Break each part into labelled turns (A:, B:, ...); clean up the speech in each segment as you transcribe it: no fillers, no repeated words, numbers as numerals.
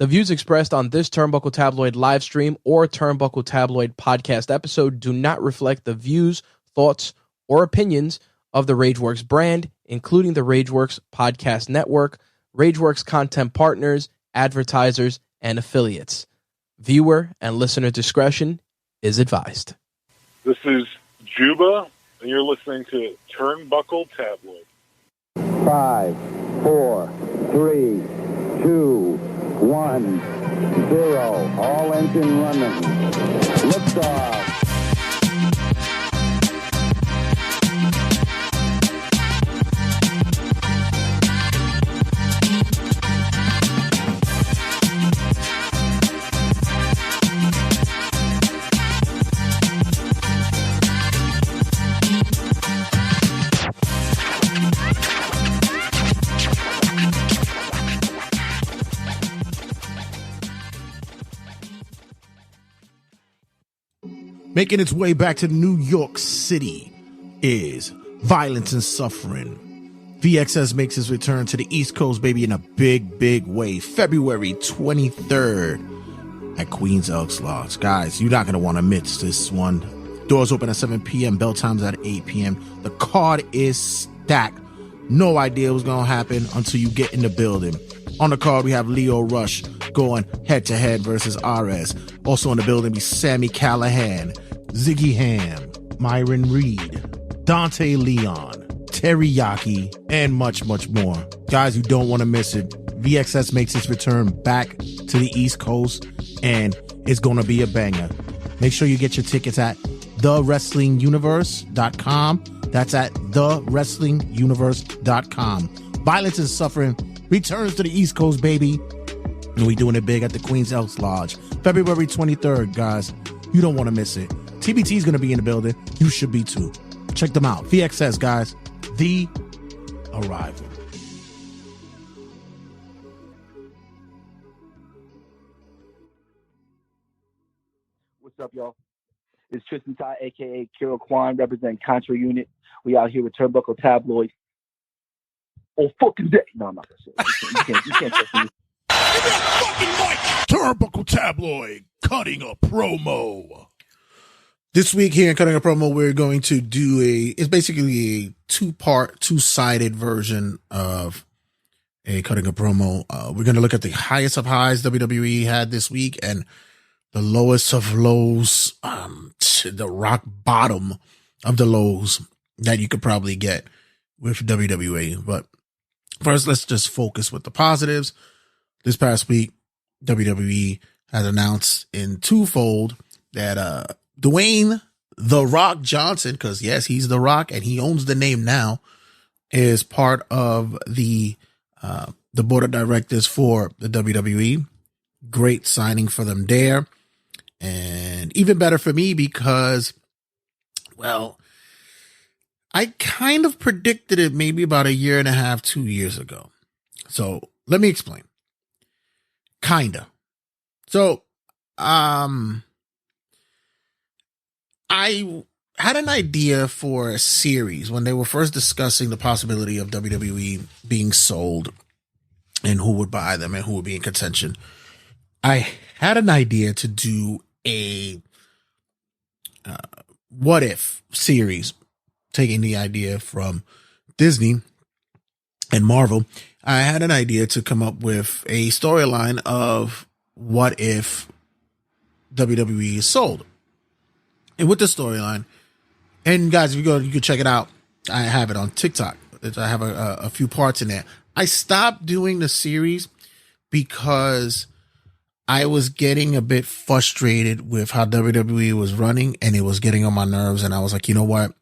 A: The views expressed on this Turnbuckle Tabloid live stream or Turnbuckle Tabloid podcast episode do not reflect the views, thoughts, or opinions of the Rageworks brand, including the Rageworks podcast network, Rageworks content partners, advertisers, and affiliates. Viewer and listener discretion is advised.
B: This is Juba, and you're listening to Turnbuckle Tabloid.
C: 5, 4, 3, 2, 1, 0. All engine running. Liftoff.
D: Making its way back to New York City is Violence and Suffering. VXS makes his return to the East Coast, baby, in a big, big way. February 23rd at Queen's Elks Lodge. Guys, you're not going to want to miss this one. Doors open at 7 p.m. Bell time's at 8 p.m. The card is stacked. No idea what's going to happen until you get in the building. On the card, we have Leo Rush going head-to-head versus Ares. Also in the building, be Sammy Callahan, Ziggy Ham, Myron Reed, Dante Leon, Teriyaki, and much, much more. Guys, you don't want to miss it. VXS makes its return back to the East Coast, and it's going to be a banger. Make sure you get your tickets at thewrestlinguniverse.com. That's at thewrestlinguniverse.com. Violence and Suffering returns to the East Coast, baby. And we doing it big at the Queen's Elks Lodge. February 23rd, guys. You don't want to miss it. TBT is going to be in the building. You should be too. Check them out. VXS, guys. The Arrival.
E: What's up, y'all? It's Tristan Ty, a.k.a. Kiro Kwan, representing Contra Unit. We out here with Turnbuckle Tabloid. Oh, fucking day. No, I'm not going to say it. You can't trust me.
D: Give me a fucking mic! Turnbuckle Tabloid, cutting a promo. This week here in Cutting a Promo, we're going to do it's basically a two-part, two-sided version of a Cutting a Promo. We're going to look at the highest of highs WWE had this week and the lowest of lows, the rock bottom of the lows that you could probably get with WWE. But first, let's just focus with the positives. This past week, WWE has announced in twofold that Dwayne The Rock Johnson, because yes, he's The Rock and he owns the name now, is part of the board of directors for the WWE. Great signing for them there. And even better for me because, well, I kind of predicted it maybe about 1.5 years, 2 years ago. So let me explain. Kinda. So, I had an idea for a series when they were first discussing the possibility of WWE being sold and who would buy them and who would be in contention. I had an idea to do a what if series, taking the idea from Disney and Marvel. I had an idea to come up with a storyline of what if WWE is sold. And with the storyline, and guys, if you go, you can check it out. I have it on TikTok. I have a few parts in there. I stopped doing the series because I was getting a bit frustrated with how WWE was running and it was getting on my nerves. And I was like, you know what?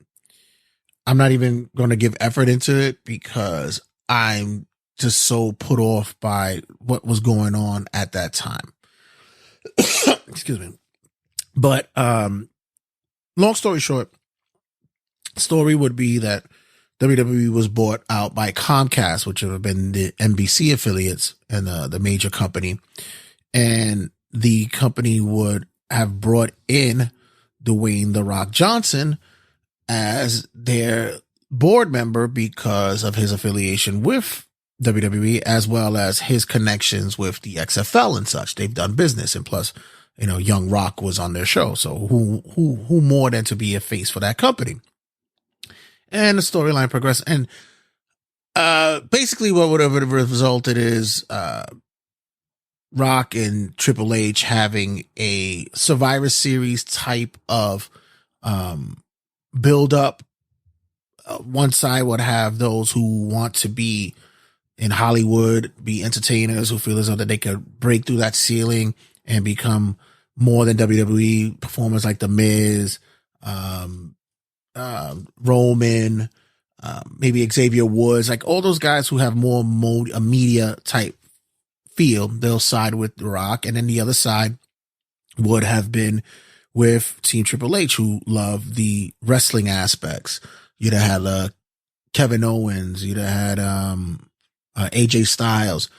D: I'm not even going to give effort into it because I'm just so put off by what was going on at that time. Excuse me. But, long story short, story would be that WWE was bought out by Comcast, which would have been the NBC affiliates and the major company. And the company would have brought in Dwayne The Rock Johnson as their board member because of his affiliation with WWE, as well as his connections with the XFL and such. They've done business, and plus, Young Rock was on their show. So who more than to be a face for that company? And the storyline progressed. And basically what would have resulted is Rock and Triple H having a Survivor Series type of build up. One side would have those who want to be in Hollywood, be entertainers, who feel as though that they could break through that ceiling and become more than WWE performers like The Miz, Roman, maybe Xavier Woods, like all those guys who have more a media type feel. They'll side with The Rock. And then the other side would have been with Team Triple H, who love the wrestling aspects. You'd have had Kevin Owens. You'd have had AJ Styles.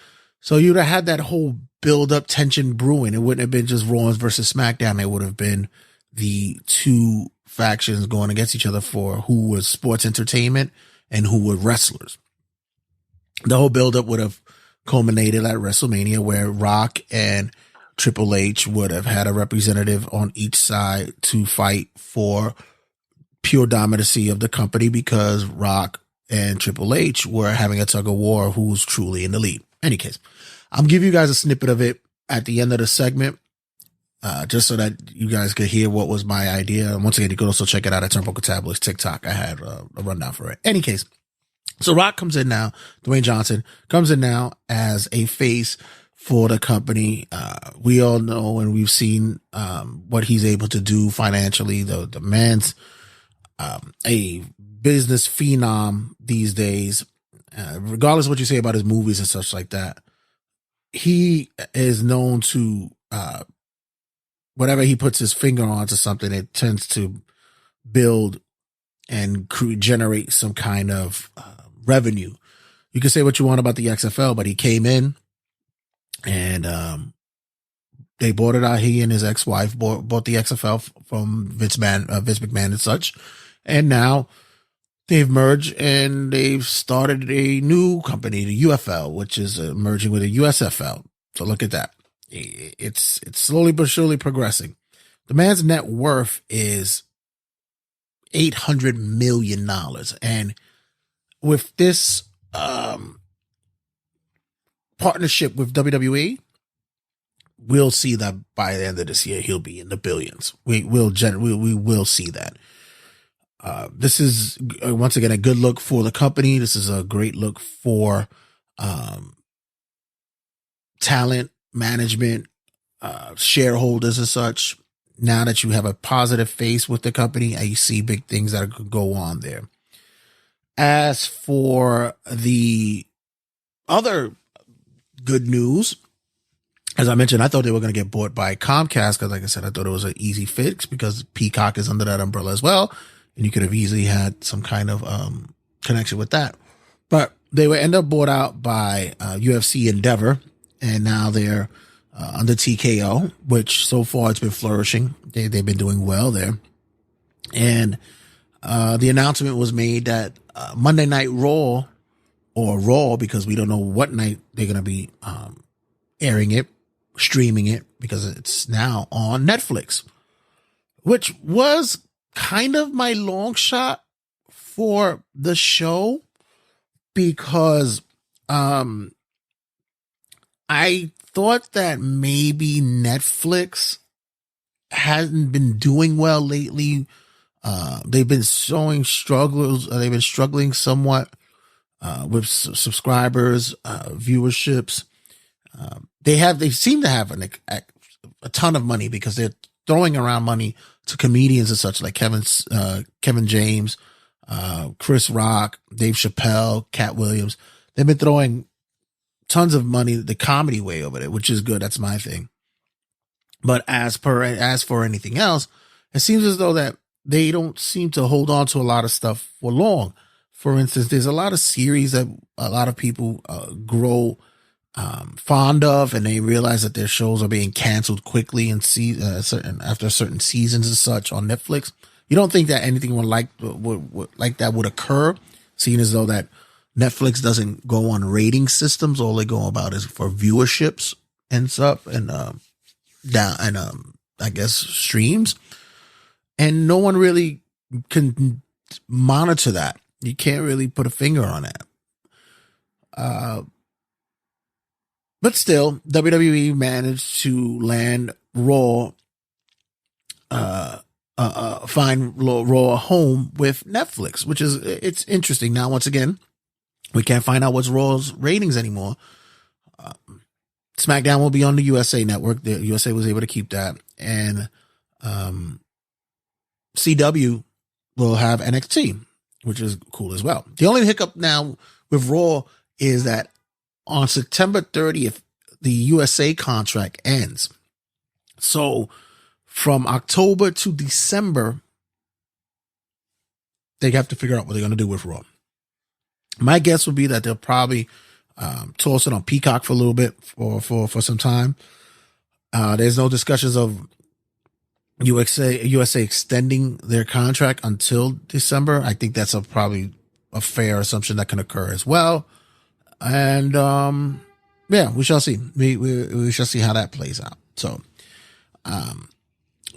D: So you'd have had that whole build-up tension brewing. It wouldn't have been just Raw versus SmackDown. It would have been the two factions going against each other for who was sports entertainment and who were wrestlers. The whole build-up would have culminated at WrestleMania, where Rock and Triple H would have had a representative on each side to fight for pure dominancy of the company, because Rock and Triple H were having a tug of war who's truly in the lead. Any case, I'm giving you guys a snippet of it at the end of the segment, just so that you guys could hear what was my idea. And once again, you can also check it out at Turnbuckle Tabloid's TikTok. I had a rundown for it. Any case, so Rock comes in now. Dwayne Johnson comes in now as a face for the company. We all know and we've seen what he's able to do financially. The man's a business phenom these days. Regardless of what you say about his movies and such like that, he is known to whatever he puts his finger on to something, it tends to build and generate some kind of revenue. You can say what you want about the XFL, but he came in and they bought it out. He and his ex-wife bought the XFL from Vince McMahon and such. And now they've merged and they've started a new company, the UFL, which is merging with a USFL. So look at that. It's slowly but surely progressing. The man's net worth is $800 million. And with this partnership with WWE, we'll see that by the end of this year, he'll be in the billions. We will see that. This is once again a good look for the company. This is a great look for talent management, shareholders and such. Now that you have a positive face with the company, you see big things that could go on there. As for the other good news, as I mentioned, I thought they were going to get bought by Comcast because, like I said, I thought it was an easy fix because Peacock is under that umbrella as well. And you could have easily had some kind of connection with that. But they were end up bought out by UFC Endeavor, and now they're under TKO, which so far it's been flourishing. They've been doing well there. And the announcement was made that Monday Night Raw, or Raw, because we don't know what night they're going to be airing it, streaming it, because it's now on Netflix, which was kind of my long shot for the show, because I thought that maybe Netflix hasn't been doing well lately. They've been showing struggles. They've been struggling somewhat with subscribers, viewerships. They seem to have a ton of money because they're throwing around money to comedians and such like Kevin James, Chris Rock, Dave Chappelle, Cat Williams. They've been throwing tons of money the comedy way over it, which is good. That's my thing. But as for anything else, it seems as though that they don't seem to hold on to a lot of stuff for long. For instance, there's a lot of series that a lot of people grow fond of, and they realize that their shows are being canceled quickly and after certain seasons and such on Netflix. You don't think that anything like that would occur, seeing as though that Netflix doesn't go on rating systems. All they go about is for viewerships and stuff, and I guess streams. And no one really can monitor that. You can't really put a finger on that. But still, WWE managed to land Raw, find Raw a home with Netflix, which is, it's interesting. Now, once again, we can't find out what's Raw's ratings anymore. SmackDown will be on the USA Network. The USA was able to keep that. And CW will have NXT, which is cool as well. The only hiccup now with Raw is that on September 30th, the USA contract ends. So from October to December, they have to figure out what they're going to do with Raw. My guess would be that they'll probably toss it on Peacock for a little bit for some time. There's no discussions of USA extending their contract until December. I think that's probably a fair assumption that can occur as well. And yeah, we shall see. We shall see how that plays out. So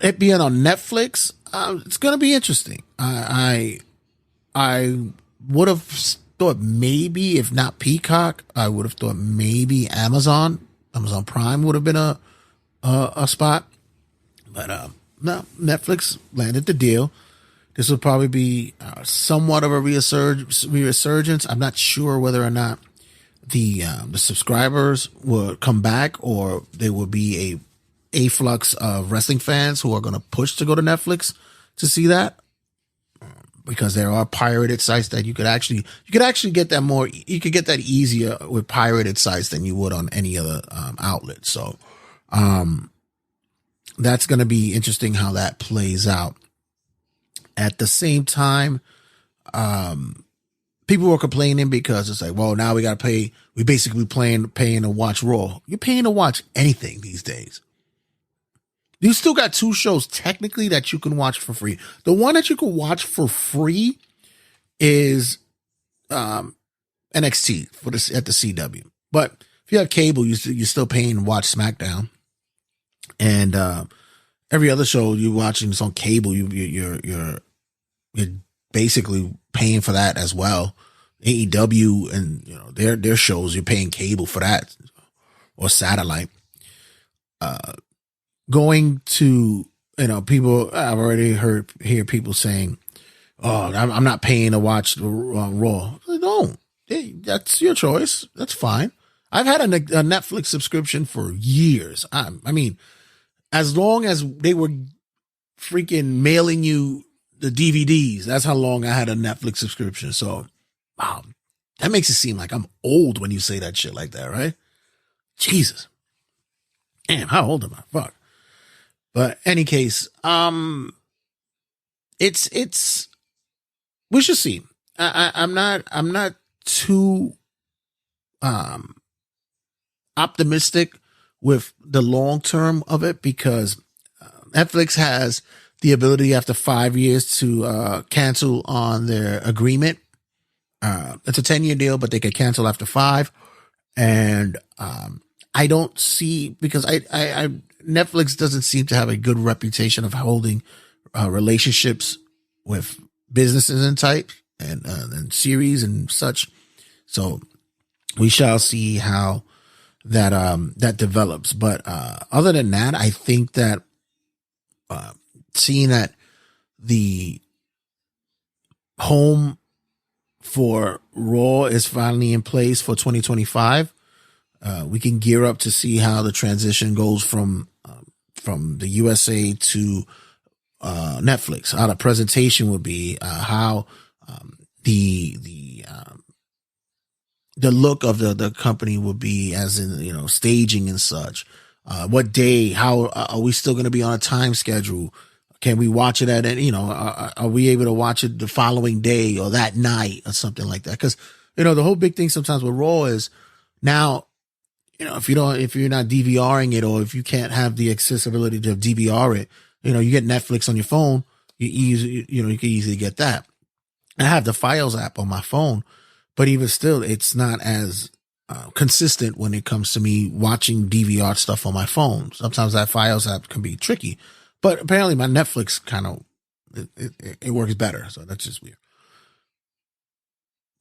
D: it being on Netflix, it's going to be interesting. I would have thought maybe, if not Peacock, I would have thought maybe Amazon Prime would have been a spot, but no, Netflix landed the deal. This will probably be somewhat of a resurgence. I'm not sure whether or not the subscribers will come back, or there will be a flux of wrestling fans who are going to push to go to Netflix to see that, because there are pirated sites that you could actually get that more. You could get that easier with pirated sites than you would on any other outlet. So that's going to be interesting how that plays out. At the same time, people were complaining because it's like, well, now we got to pay. We basically paying to watch Raw. You're paying to watch anything these days. You still got two shows technically that you can watch for free. The one that you can watch for free is NXT at the CW. But if you have cable, you're still paying to watch SmackDown, and every other show you're watching is on cable. You're basically paying for that as well. AEW and their shows, you're paying cable for that, or satellite. Going to people, I've already hear people saying, "Oh, I'm not paying to watch Raw." No, hey, that's your choice. That's fine. I've had a Netflix subscription for years. I mean, as long as they were freaking mailing you the DVDs, that's how long I had a Netflix subscription. So, wow, that makes it seem like I'm old when you say that shit like that, right? Jesus. Damn, how old am I? Fuck. But any case, it's we should see. I'm not too optimistic with the long term of it, because Netflix has the ability after 5 years to cancel on their agreement. It's a 10-year deal, but they could cancel after 5. And I don't see, because I Netflix doesn't seem to have a good reputation of holding relationships with businesses and type and series and such. So we shall see how that develops. But other than that, I think that seeing that the home for Raw is finally in place for 2025, we can gear up to see how the transition goes from the USA to Netflix. How the presentation would be, how the look of the company would be, as in staging and such. What day? How are we still going to be on a time schedule? Can we watch it are we able to watch it the following day or that night or something like that? Because the whole big thing sometimes with Raw is now, if you're not DVRing it, or if you can't have the accessibility to DVR it, you get Netflix on your phone, you can easily get that. I have the Files app on my phone, but even still, it's not as consistent when it comes to me watching DVR stuff on my phone. Sometimes that Files app can be tricky, but apparently my Netflix kind of, it works better. So that's just weird.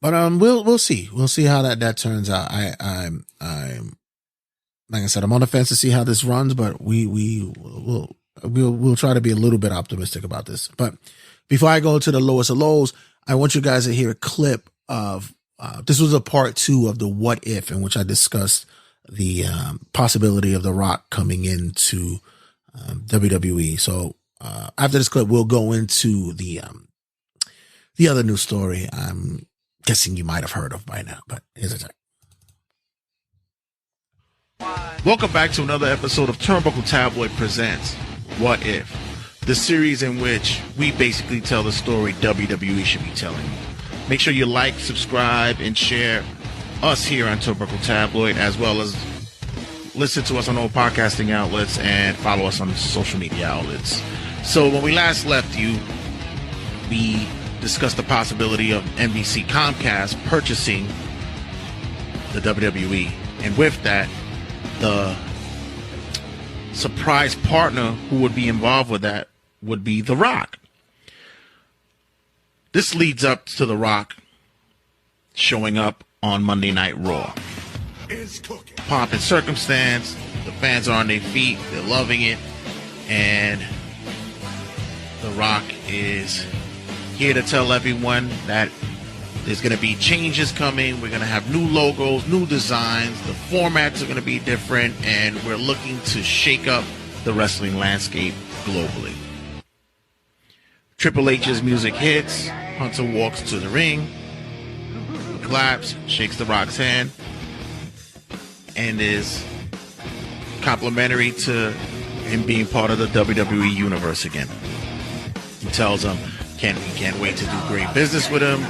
D: But we'll see. We'll see how that turns out. I'm like I said, I'm on the fence to see how this runs, but we'll try to be a little bit optimistic about this. But before I go to the lowest of lows, I want you guys to hear a clip of this was a part 2 of the What If, in which I discussed the possibility of The Rock coming into WWE. So after this clip, we'll go into the other news story I'm guessing you might have heard of by now, but here's a check.
F: Welcome back to another episode of Turnbuckle Tabloid presents What If, the series in which we basically tell the story WWE should be telling. Make sure you like, subscribe, and share us here on Turnbuckle Tabloid, as well as listen to us on all podcasting outlets and follow us on social media outlets. So when we last left you, we discussed the possibility of NBC Comcast purchasing the WWE, and with that, the surprise partner who would be involved with that would be The Rock. This leads up to The Rock showing up on Monday Night Raw. Pomp and circumstance, the fans are on their feet, they're loving it, and The Rock is here to tell everyone that there's going to be changes coming. We're going to have new logos, new designs. The formats are going to be different, and we're looking to shake up the wrestling landscape globally. Triple H's music hits. Hunter walks to the ring, claps, shakes The Rock's hand, and is complimentary to him being part of the WWE universe again. He tells him he can't wait to do great business with him.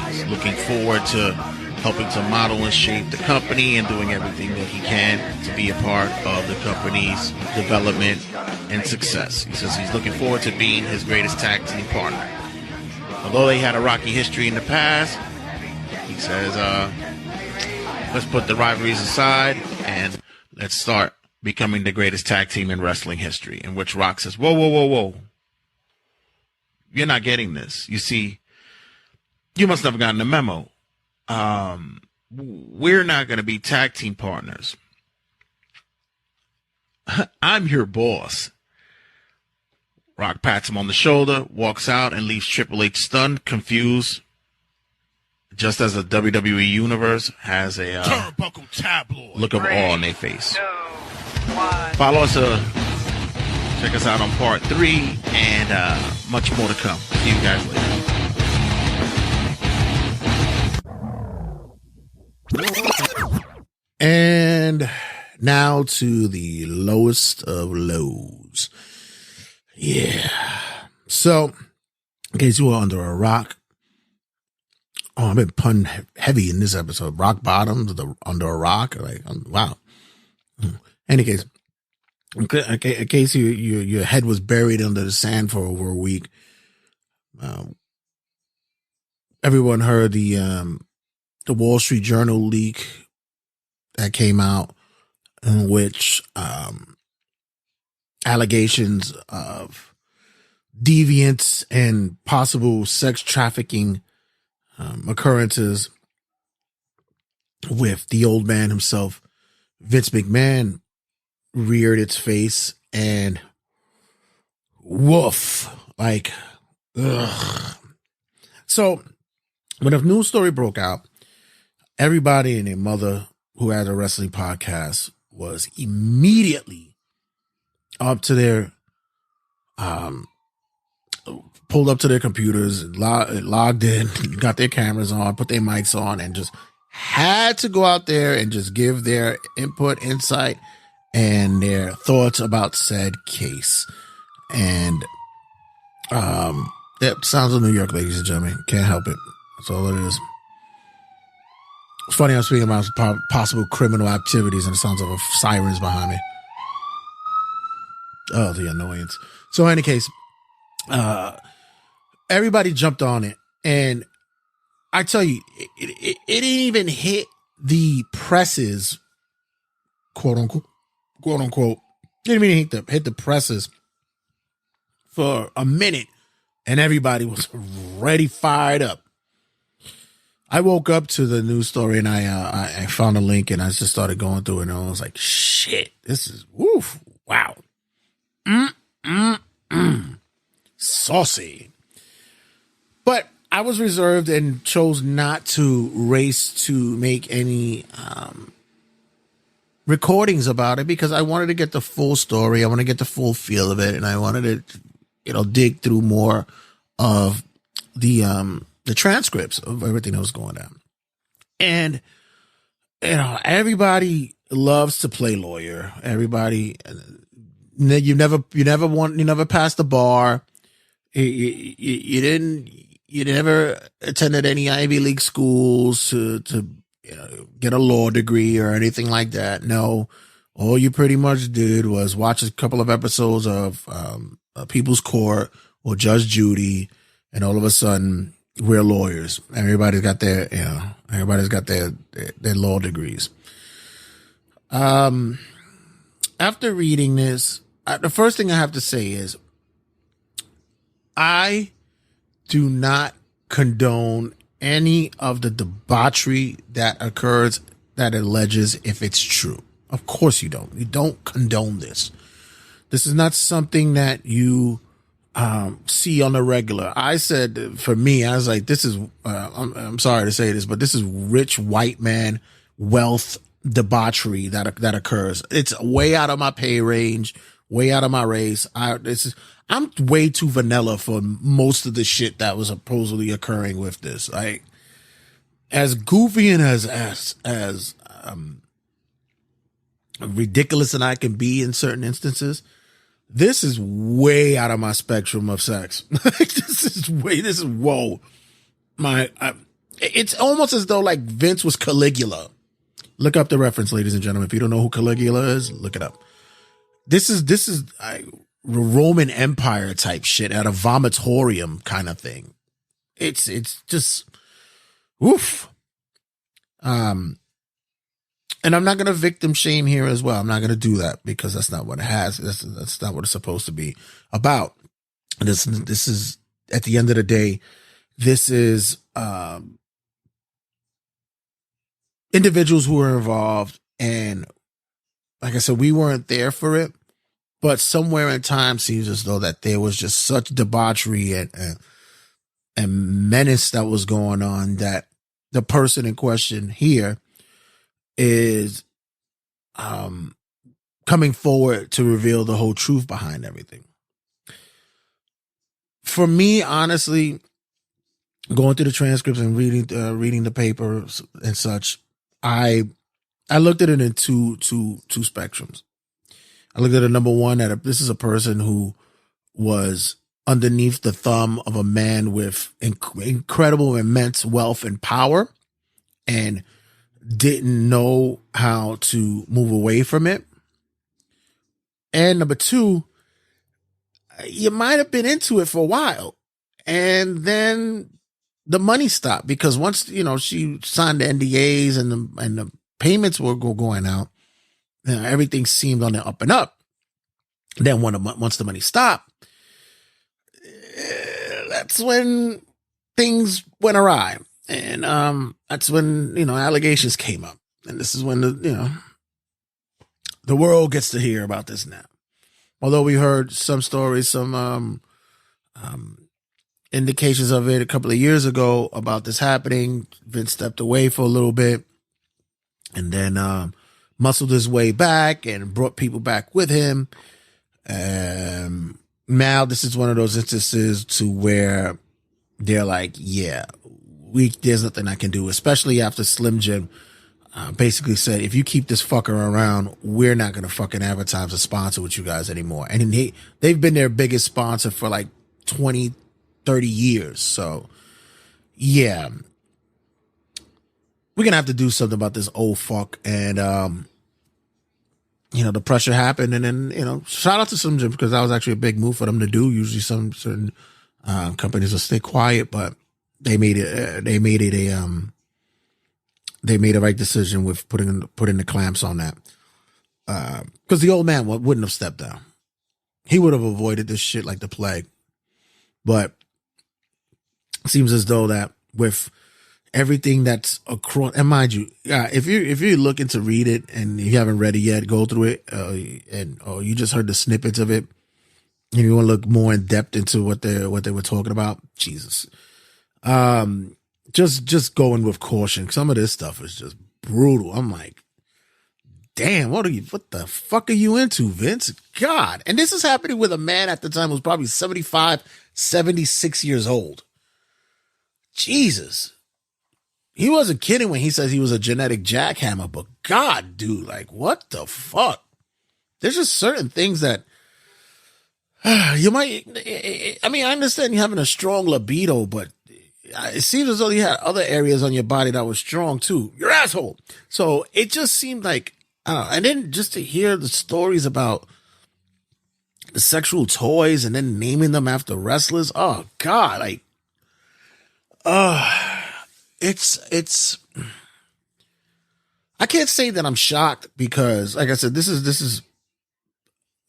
F: He's looking forward to helping to model and shape the company and doing everything that he can to be a part of the company's development and success. He says he's looking forward to being his greatest tag team partner. Although they had a rocky history in the past, he says, let's put the rivalries aside and let's start becoming the greatest tag team in wrestling history. In which Rock says, whoa. You're not getting this. You see, you must have gotten the memo. We're not going to be tag team partners. I'm your boss. Rock pats him on the shoulder, walks out, and leaves Triple H stunned, confused, just as the WWE Universe has a
D: Turnbuckle Tabloid
F: look of awe on their face. Follow us, check us out on part 3, and much more to come. See you guys later.
D: And now to the lowest of lows. Yeah. So, in case you were under a rock, I've been pun heavy in this episode. Rock bottom, under a rock. Like, wow. Any case, in case your head was buried under the sand for over a week, everyone heard the Wall Street Journal leak that came out, in which allegations of deviance and possible sex trafficking occurrences with the old man himself, Vince McMahon, reared its face, and woof, like, ugh. So when a news story broke out, everybody and their mother who had a wrestling podcast was immediately up to their, pulled up to their computers, logged in, got their cameras on, put their mics on, and just had to go out there and just give their input, insight, and their thoughts about said case. And that sounds of New York, ladies and gentlemen. Can't help it. That's all it is. It's funny I'm speaking about possible criminal activities and the sounds of sirens behind me. Oh, the annoyance. So in any case, everybody jumped on it, and I tell you, it didn't even hit the presses, quote unquote. Didn't even hit the presses for a minute, and everybody was ready, fired up. I woke up to the news story, and I found a link, and I just started going through it, and I was like, shit, this is woof, wow, saucy. But I was reserved and chose not to race to make any recordings about it because I wanted to get the full story. I want to get the full feel of it, and I wanted to, dig through more of the transcripts of everything that was going on. And everybody loves to play lawyer. Everybody, you never passed the bar. You never attended any Ivy League schools to get a law degree or anything like that. No, all you pretty much did was watch a couple of episodes of People's Court or Judge Judy, and all of a sudden we're lawyers. Everybody's got their law degrees. After reading this, the first thing I have to say is I do not condone any of the debauchery that occurs that alleges if it's true. Of course you don't. You don't condone this. This is not something that you see on the regular. I said, for me, I was like, this is, I'm sorry to say this, but this is rich white man wealth debauchery that occurs. It's way out of my pay range, way out of my race. I'm way too vanilla for most of the shit that was supposedly occurring with this. Like, as goofy and as ridiculous as I can be in certain instances, this is way out of my spectrum of sex. Whoa. It's almost as though like Vince was Caligula. Look up the reference, ladies and gentlemen. If you don't know who Caligula is, look it up. This is Roman Empire type shit at a vomitorium kind of thing. It's just, oof. And I'm not going to victim shame here as well. I'm not going to do that because that's not what it has. That's not what it's supposed to be about. This is, at the end of the day, this is, individuals who are involved. And like I said, we weren't there for it, but somewhere in time seems as though that there was just such debauchery and menace that was going on that the person in question here is coming forward to reveal the whole truth behind everything. For me, honestly, going through the transcripts and reading the papers and such, I looked at it in two spectrums. I looked at it, number one, this is a person who was underneath the thumb of a man with incredible, immense wealth and power, and didn't know how to move away from it. And number two, you might have been into it for a while, and then the money stopped because once, she signed the NDAs and the payments were going out, everything seemed on the up and up. Then once the money stopped, that's when things went awry. And that's when, allegations came up. And this is when the world gets to hear about this now. Although we heard some stories, some indications of it a couple of years ago about this happening. Vince stepped away for a little bit and then muscled his way back and brought people back with him. Now this is one of those instances to where they're like, yeah, there's nothing I can do, especially after Slim Jim basically said, if you keep this fucker around, we're not going to fucking advertise or sponsor with you guys anymore. And they've been their biggest sponsor for like 20, 30 years. So yeah, we're going to have to do something about this old fuck. And, the pressure happened. And then, shout out to Slim Jim because that was actually a big move for them to do. Usually some certain companies will stay quiet, but they made a right decision with putting the clamps on that. Because the old man wouldn't have stepped down. He would have avoided this shit like the plague. But it seems as though that with everything that's across, and mind you, if you're looking to read it and you haven't read it yet, go through it, or you just heard the snippets of it, and you want to look more in depth into what they were talking about, Jesus, just going with caution. Some of this stuff is just brutal. I'm like, damn, what the fuck are you into, Vince? God. And this is happening with a man at the time who was probably 75, 76 years old. Jesus. He wasn't kidding when he says he was a genetic jackhammer, but God, dude, like, what the fuck? There's just certain things that you might, I mean, I understand you having a strong libido, but it seems as though you had other areas on your body that were strong too. Your asshole. So it just seemed like, and then just to hear the stories about the sexual toys and then naming them after wrestlers. Oh God. Like, it's, I can't say that I'm shocked because like I said, this is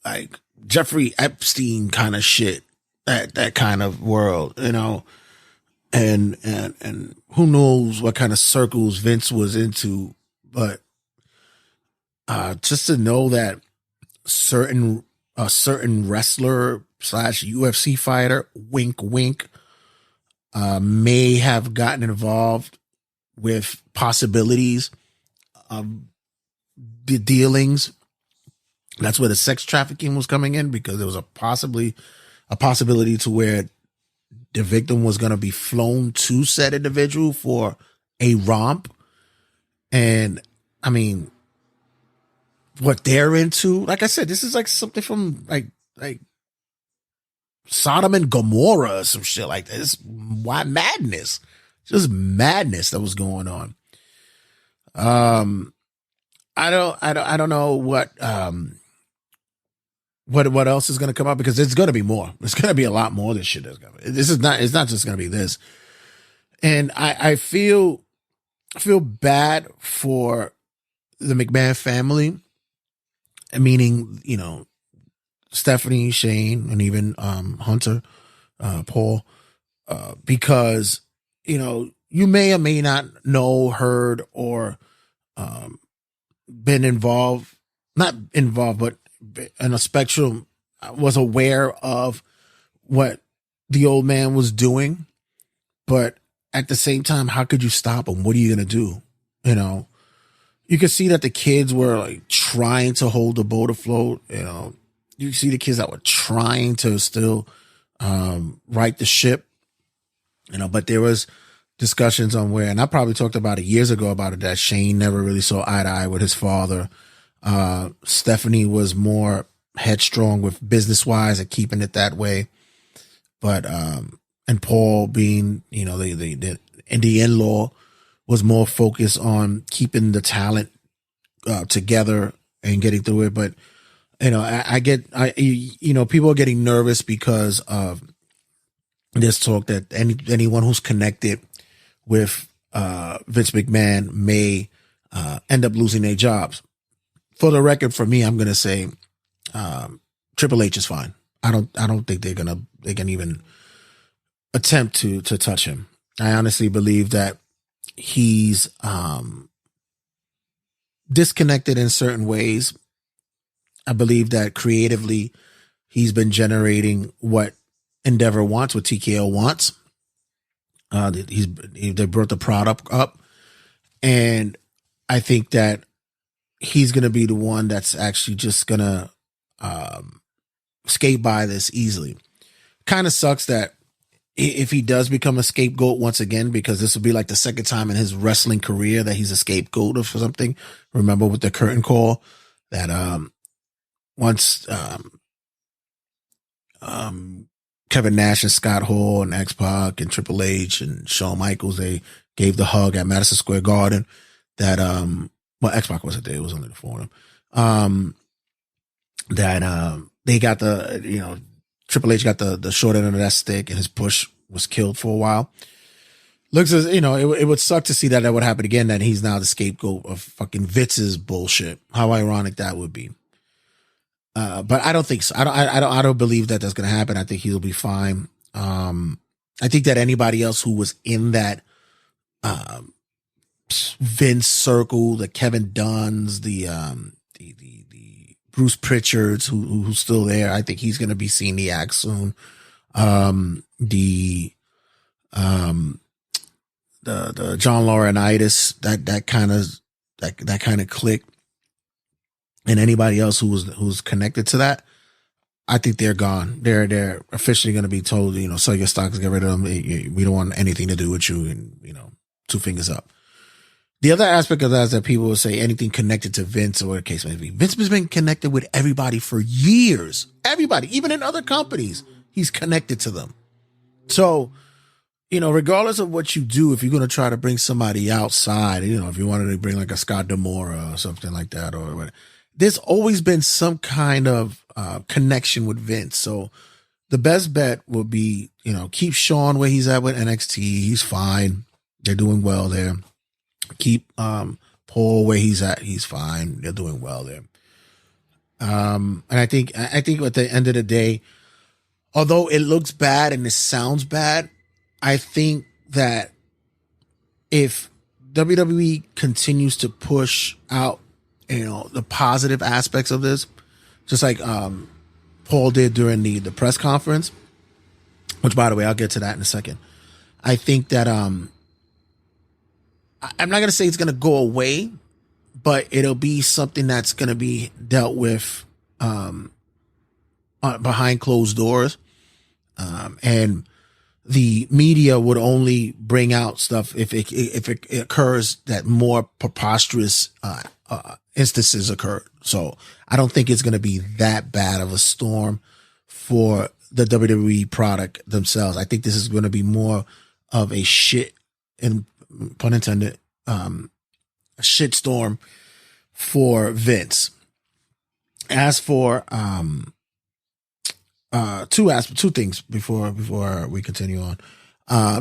D: like Jeffrey Epstein kind of shit, that kind of world, you know, and who knows what kind of circles Vince was into, but just to know that a certain wrestler / UFC fighter, wink, wink, may have gotten involved with possibilities of the dealings. That's where the sex trafficking was coming in, because there was a possibility to where the victim was going to be flown to said individual for a romp. And I mean, what they're into, like I said, this is like something from like Sodom and Gomorrah or some shit like this. Why madness? Just madness that was going on. I don't know what else is going to come up, because it's going to be more. There's going to be a lot more of this shit that's going to, it's not just going to be this. And I feel bad for the McMahon family, meaning, you know, Stephanie, Shane, and even Hunter, Paul, because, you know, you may or may not know, heard, or been involved, not involved, but in a spectrum, was aware of what the old man was doing. But at the same time, how could you stop him? What are you going to do? You know, you could see that the kids were like trying to hold the boat afloat. You know, you see the kids that were trying to still right the ship, you know, but there was discussions on where, and I probably talked about it years ago about it, that Shane never really saw eye to eye with his father. Stephanie was more headstrong with business wise and keeping it that way. But, and Paul being, you know, the in-law was more focused on keeping the talent, together and getting through it. But, you know, you know, people are getting nervous because of this talk that anyone who's connected with, Vince McMahon may, end up losing their jobs. For the record, for me, I'm going to say, Triple H is fine. I don't think they can even attempt to touch him. I honestly believe that he's, disconnected in certain ways. I believe that creatively he's been generating what Endeavor wants, what TKO wants. They brought the product up, and I think that he's going to be the one that's actually just going to skate by this easily. Kind of sucks that if he does become a scapegoat once again, because this will be like the second time in his wrestling career that he's a scapegoat of something. Remember with the curtain call that once Kevin Nash and Scott Hall and X-Pac and Triple H and Shawn Michaels, they gave the hug at Madison Square Garden. That well, X-Pac wasn't there; it was only the four of them. They got the, you know, Triple H got the short end of that stick, and his push was killed for a while. looks as, it would suck to see that would happen again, that he's now the scapegoat of fucking Vince's bullshit. How ironic that would be. But I don't think so. I don't believe that that's going to happen. I think he'll be fine. I think that anybody else who was in that, Vince circle, the Kevin Dunns, the Bruce Pritchards, who's still there. I think he's going to be seeing the act soon. The John Laurinaitis, that kind of click, and anybody else who's connected to that, I think they're gone. They're officially going to be told, sell your stocks, get rid of them. We don't want anything to do with you, and 2 fingers up. The other aspect of that is that people will say anything connected to Vince, or whatever the case may be. Vince has been connected with everybody for years. Everybody, even in other companies, he's connected to them. So, regardless of what you do, if you're going to try to bring somebody outside, if you wanted to bring like a Scott Demora or something like that, or whatever, there's always been some kind of connection with Vince. So the best bet would be, keep Sean where he's at with NXT. He's fine. They're doing well there. Keep Paul where he's at. He's fine. They're doing well there. And I think at the end of the day, although it looks bad and it sounds bad, I think that if WWE continues to push out, the positive aspects of this, just like Paul did during the press conference, which, by the way, I'll get to that in a second. I think that I'm not going to say it's going to go away, but it'll be something that's going to be dealt with behind closed doors. And the media would only bring out stuff if it occurs that more preposterous instances occur. So I don't think it's going to be that bad of a storm for the WWE product themselves. I think this is going to be more of a shit, and pun intended, a shit storm for Vince. As for two things before we continue on.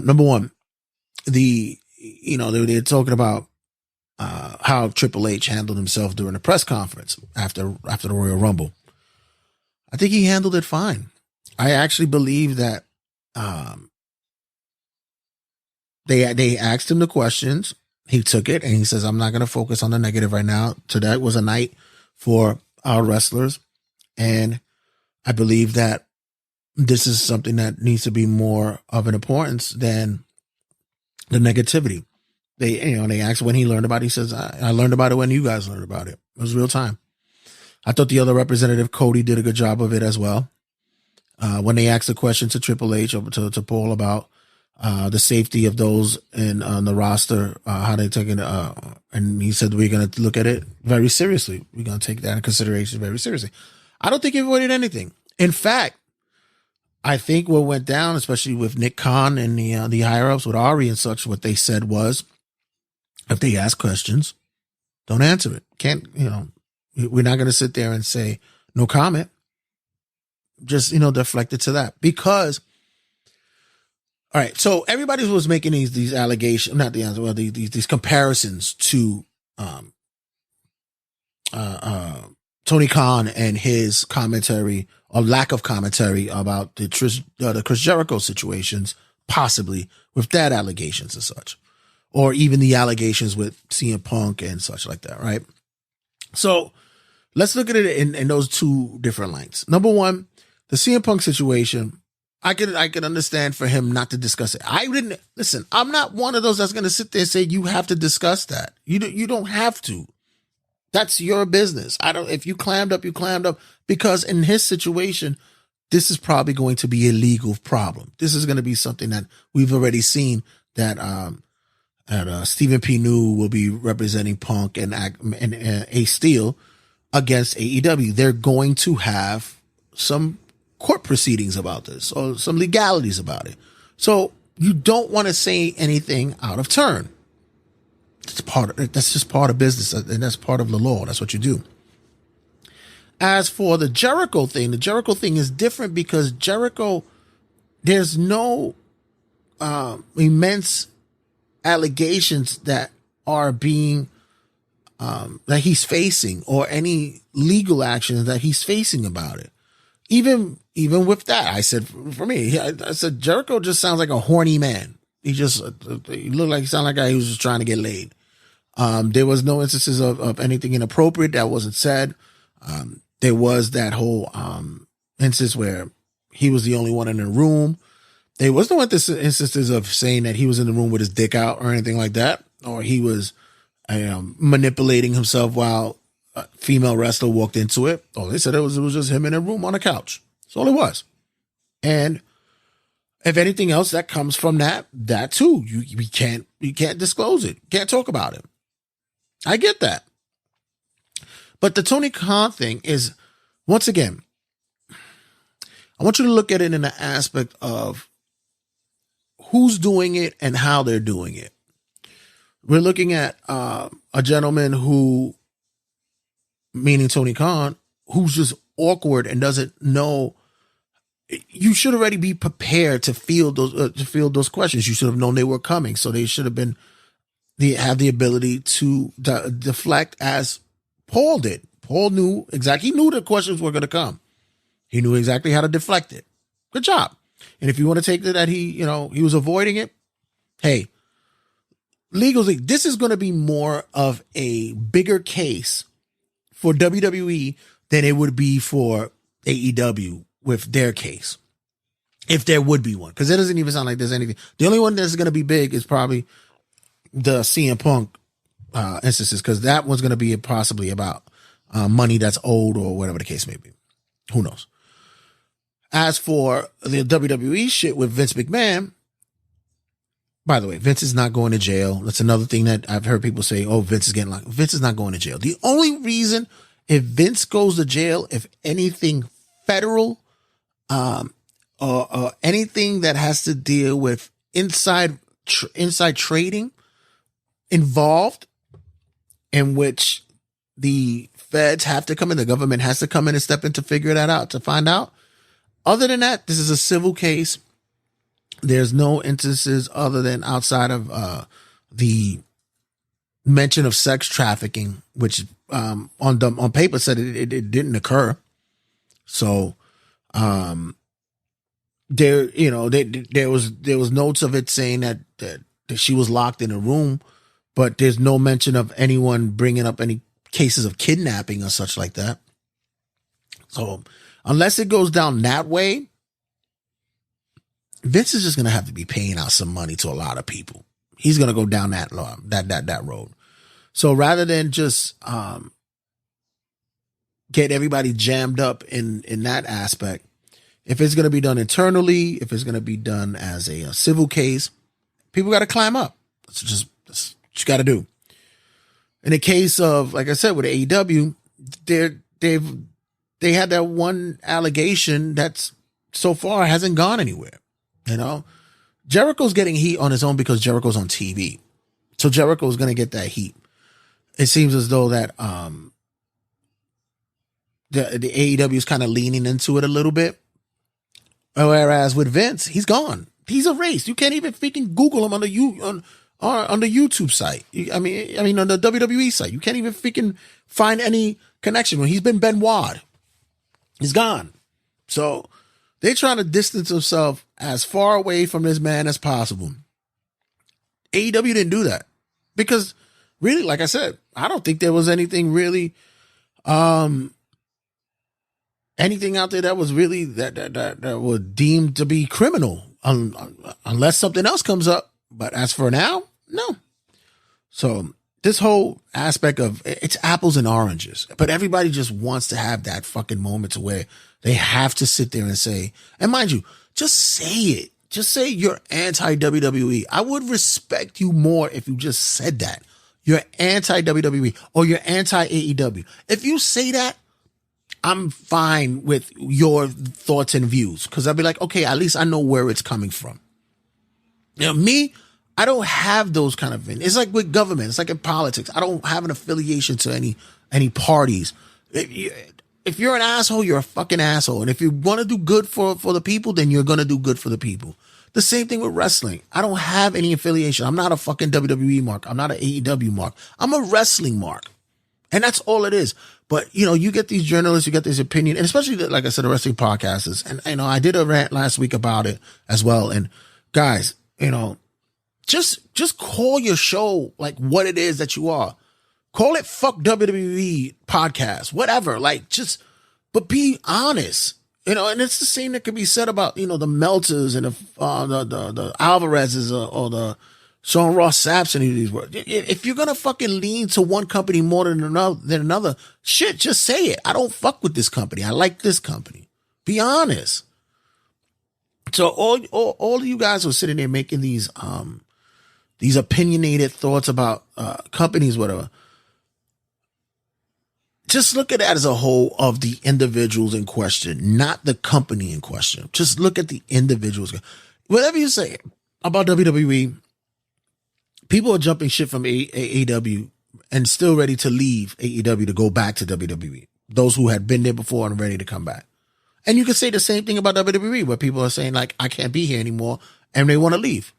D: Number one, they're talking about how Triple H handled himself during the press conference after the Royal Rumble. I think he handled it fine. I actually believe that they asked him the questions. He took it and he says, I'm not going to focus on the negative right now. Today was a night for our wrestlers. And I believe that this is something that needs to be more of an importance than the negativity. They asked when he learned about it. He says, I learned about it when you guys learned about it. It was real time. I thought the other representative, Cody, did a good job of it as well. When they asked the question to Triple H, or to Paul, about the safety of those on the roster, how they took it, and he said, we're going to look at it very seriously. We're going to take that into consideration very seriously. I don't think he avoided anything. In fact, I think what went down, especially with Nick Khan and the higher ups with Ari and such, what they said was, if they ask questions, don't answer it. We're not going to sit there and say no comment. Just, deflect it to that. Because, all right, so everybody was making these allegations, not the answer, well, these comparisons to Tony Khan and his commentary, or lack of commentary, about the Chris Jericho situations, possibly with that allegations and such, or even the allegations with CM Punk and such like that, right? So let's look at it in those two different lights. Number one, the CM Punk situation, I could understand for him not to discuss it. Listen, I'm not one of those that's going to sit there and say you have to discuss that. You don't have to. That's your business. If you clammed up, you clammed up, because in his situation, this is probably going to be a legal problem. This is going to be something that we've already seen that Stephen P. New will be representing Punk and Ace Steel against AEW. They're going to have some court proceedings about this, or some legalities about it. So you don't want to say anything out of turn. That's just part of business, and that's part of the law. That's what you do. As for the Jericho thing is different, because Jericho, there's no immense allegations that are being that he's facing, or any legal actions that he's facing about it. Even with that, I said, for me, I said Jericho just sounds like a horny man. He looked like he sounded like a guy who was just trying to get laid. There was no instances of anything inappropriate that wasn't said. There was that whole instance where he was the only one in the room. There was no instances of saying that he was in the room with his dick out or anything like that, or he was manipulating himself while a female wrestler walked into it. Oh, they said it was just him in a room on a couch. That's all it was. And if anything else that comes from that too, you can't disclose it. Can't talk about it. I get that. But the Tony Khan thing is, once again, I want you to look at it in the aspect of who's doing it and how they're doing it. We're looking at a gentleman who, meaning Tony Khan, who's just awkward and doesn't know. You should already be prepared to field those questions. You should have known they were coming, so they should have been. They have the ability to deflect, as Paul did. Paul knew exactly. He knew the questions were going to come. He knew exactly how to deflect it. Good job. And if you want to take that he was avoiding it, hey, legally, this is going to be more of a bigger case for WWE than it would be for AEW with their case, if there would be one, because it doesn't even sound like there's anything. The only one that's going to be big is probably the CM Punk instances, because that one's going to be possibly about money that's owed or whatever the case may be. Who knows? As for the WWE shit with Vince McMahon, by the way, Vince is not going to jail. That's another thing that I've heard people say, oh, Vince is getting locked. Vince is not going to jail. The only reason if Vince goes to jail, if anything federal, or anything that has to deal with inside trading involved, in which the feds have to come in, the government has to come in and step in to figure that out, to find out. Other than that, this is a civil case. There's no instances other than outside of the mention of sex trafficking, which on paper said it didn't occur. So there was notes of it saying that she was locked in a room, but there's no mention of anyone bringing up any cases of kidnapping or such like that. So unless it goes down that way, Vince is just going to have to be paying out some money to a lot of people. He's going to go down that road. So rather than just get everybody jammed up in that aspect, if it's going to be done internally, if it's going to be done as a civil case, people got to climb up. That's what you got to do. In the case of, like I said, with AEW, they had that one allegation that's so far hasn't gone anywhere. Jericho's getting heat on his own because Jericho's on TV. So Jericho's going to get that heat. It seems as though that the AEW is kind of leaning into it a little bit. Whereas with Vince, he's gone. He's erased. You can't even freaking Google him on the YouTube site. I mean on the WWE site. You can't even freaking find any connection. When he's been Benoit, he's gone. So they're trying to distance themselves as far away from this man as possible. AEW didn't do that because, really, like I said, I don't think there was anything really, anything out there that was really that was deemed to be criminal, unless something else comes up. But as for now, no. So this whole aspect of it's apples and oranges, but everybody just wants to have that fucking moment to where they have to sit there and say, and mind you, just say it. Just say you're anti-WWE. I would respect you more if you just said that. You're anti-WWE or you're anti-AEW. If you say that, I'm fine with your thoughts and views, because I'll be like, okay, at least I know where it's coming from. Me, I don't have those kind of things. It's like with government. It's like in politics. I don't have an affiliation to any parties. If you're an asshole, you're a fucking asshole. And if you want to do good for the people, then you're going to do good for the people. The same thing with wrestling. I don't have any affiliation. I'm not a fucking WWE mark. I'm not an AEW mark. I'm a wrestling mark. And that's all it is. But, you get these journalists, you get this opinion, and especially, like I said, the wrestling podcasters. And, I did a rant last week about it as well. And guys, just call your show like what it is that you are. Call it Fuck WWE Podcast, whatever. But be honest. And it's the same that can be said about, the Melters and the Alvarezes or the Sean Ross Saps and these words. If you're going to fucking lean to one company more than another, shit, just say it. I don't fuck with this company. I like this company. Be honest. So all of you guys who are sitting there making these opinionated thoughts about companies, whatever, just look at it as a whole of the individuals in question, not the company in question. Just look at the individuals. Whatever you say about WWE, people are jumping shit from AEW and still ready to leave AEW to go back to WWE. Those who had been there before and ready to come back. And you can say the same thing about WWE, where people are saying like, I can't be here anymore, and they want to leave.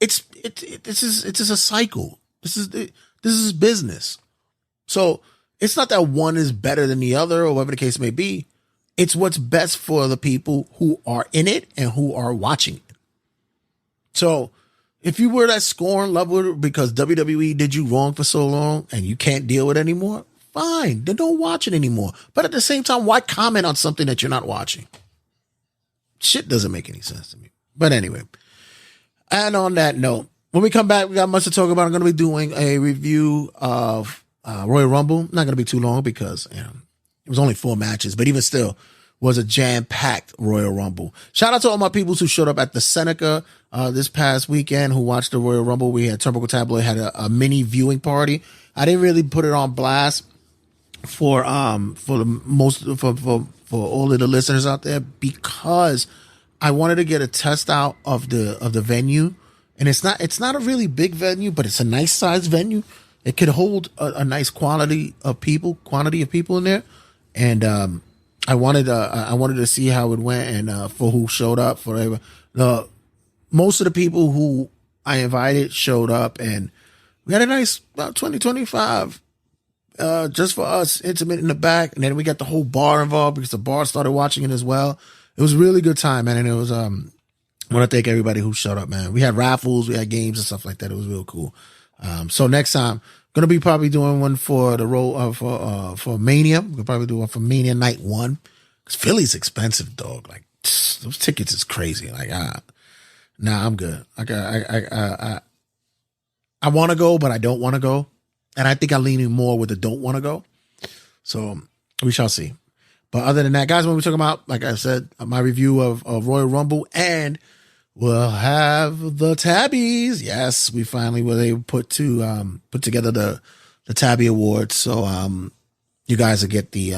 D: This is a cycle. This is business. So it's not that one is better than the other or whatever the case may be. It's what's best for the people who are in it and who are watching it. So if you were that scorn level because WWE did you wrong for so long and you can't deal with it anymore, fine, then don't watch it anymore. But at the same time, why comment on something that you're not watching? Shit doesn't make any sense to me. But anyway, and on that note, when we come back, we got much to talk about. I'm going to be doing a review of Royal Rumble. Not going to be too long because it was only 4 matches, but even still was a jam-packed Royal Rumble. Shout out to all my people who showed up at the Seneca this past weekend who watched the Royal Rumble. We had Turnbuckle Tabloid had a mini viewing party. I didn't really put it on blast for all of the listeners out there because I wanted to get a test out of the venue. And it's not a really big venue, but it's a nice size venue. It could hold a nice quantity of people in there. And I wanted to see how it went and for who showed up, for most of the people who I invited showed up, and we had a nice about 20-25 just for us, intimate in the back. And then we got the whole bar involved because the bar started watching it as well. It was a really good time, man. And it was I want to thank everybody who showed up, man. We had raffles, we had games and stuff like that. It was real cool. So next time, gonna be probably doing one for the role for Mania. We'll probably do one for Mania Night 1. Cause Philly's expensive, dog. Like those tickets is crazy. Like nah, I'm good. I want to go, but I don't want to go, and I think I'm leaning more with the don't want to go. So we shall see. But other than that, guys, when we're talking about, like I said, my review of Royal Rumble, and we'll have the Tabbies. Yes, we finally were able to put together the Tabby Awards. So you guys will get the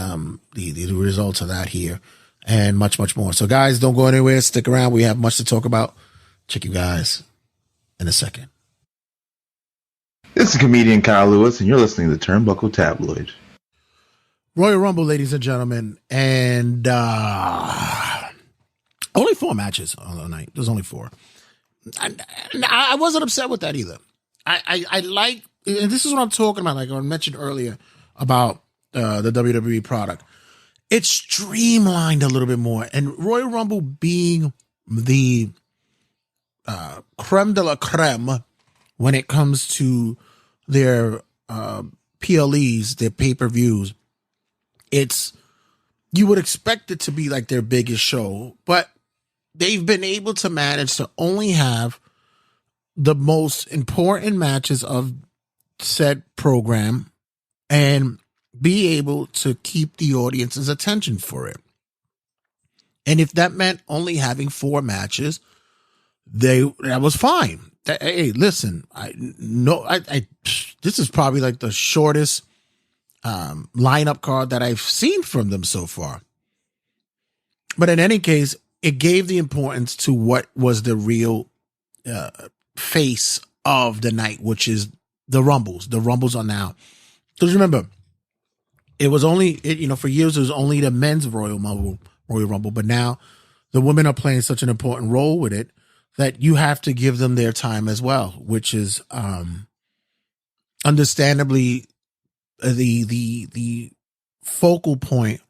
D: results of that here and much, much more. So guys, don't go anywhere. Stick around. We have much to talk about. Check you guys in a second.
G: This is comedian Kyle Lewis, and you're listening to Turnbuckle Tabloid.
D: Royal Rumble, ladies and gentlemen, and only 4 matches on the night. There's only 4. I wasn't upset with that either. I like, and this is what I'm talking about, like I mentioned earlier about the WWE product. It's streamlined a little bit more, and Royal Rumble being the creme de la creme when it comes to their PLEs, their pay-per-views, you would expect it to be like their biggest show, but they've been able to manage to only have the most important matches of said program and be able to keep the audience's attention for it. And if that meant only having 4 matches, that was fine. Hey, listen, this is probably like the shortest lineup card that I've seen from them so far. But in any case, it gave the importance to what was the real face of the night, which is the Rumbles. The Rumbles are now. Because remember, it was only, for years, it was only the men's Royal Rumble, but now the women are playing such an important role with it. that you have to give them their time as well, which is understandably the focal point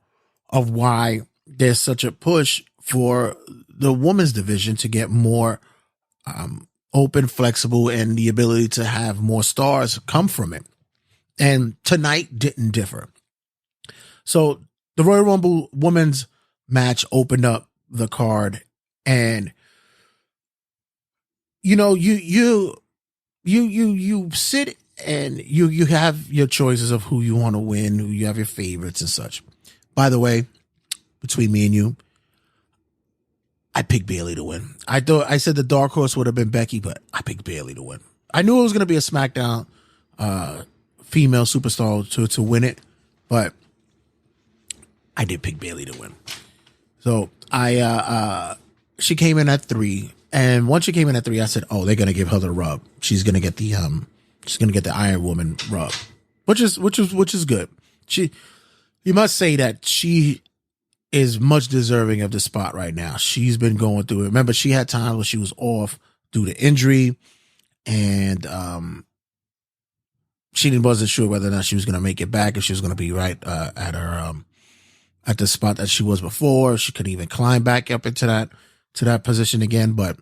D: of why there's such a push for the women's division to get more open, flexible, and the ability to have more stars come from it. And tonight didn't differ. So the Royal Rumble women's match opened up the card, and you know, you sit and you have your choices of who you want to win, who you have your favorites and such. By the way, between me and you, I picked Bayley to win. I said the dark horse would have been Becky, but I picked Bayley to win. I knew it was going to be a SmackDown female superstar to win it, but I did pick Bayley to win. So she came in at 3, and once she came in at 3, I said, "Oh, they're going to give her the rub. She's going to get the Iron Woman rub," which is good. You must say that she is much deserving of the spot right now. She's been going through it. Remember, she had times where she was off due to injury, and she wasn't sure whether or not she was going to make it back, if she was going to be right at her at the spot that she was before. She couldn't even climb back up into that position again, but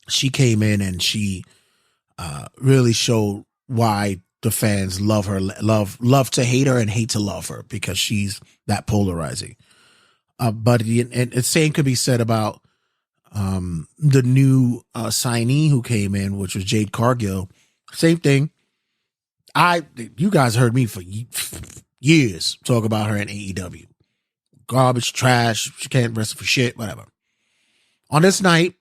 D: she came in and she really showed why the fans love her, love to hate her and hate to love her, because she's that polarizing. But the same could be said about the new signee who came in, which was Jade Cargill. Same thing. You guys heard me for years talk about her in AEW. Garbage, trash, she can't wrestle for shit, whatever. On this night,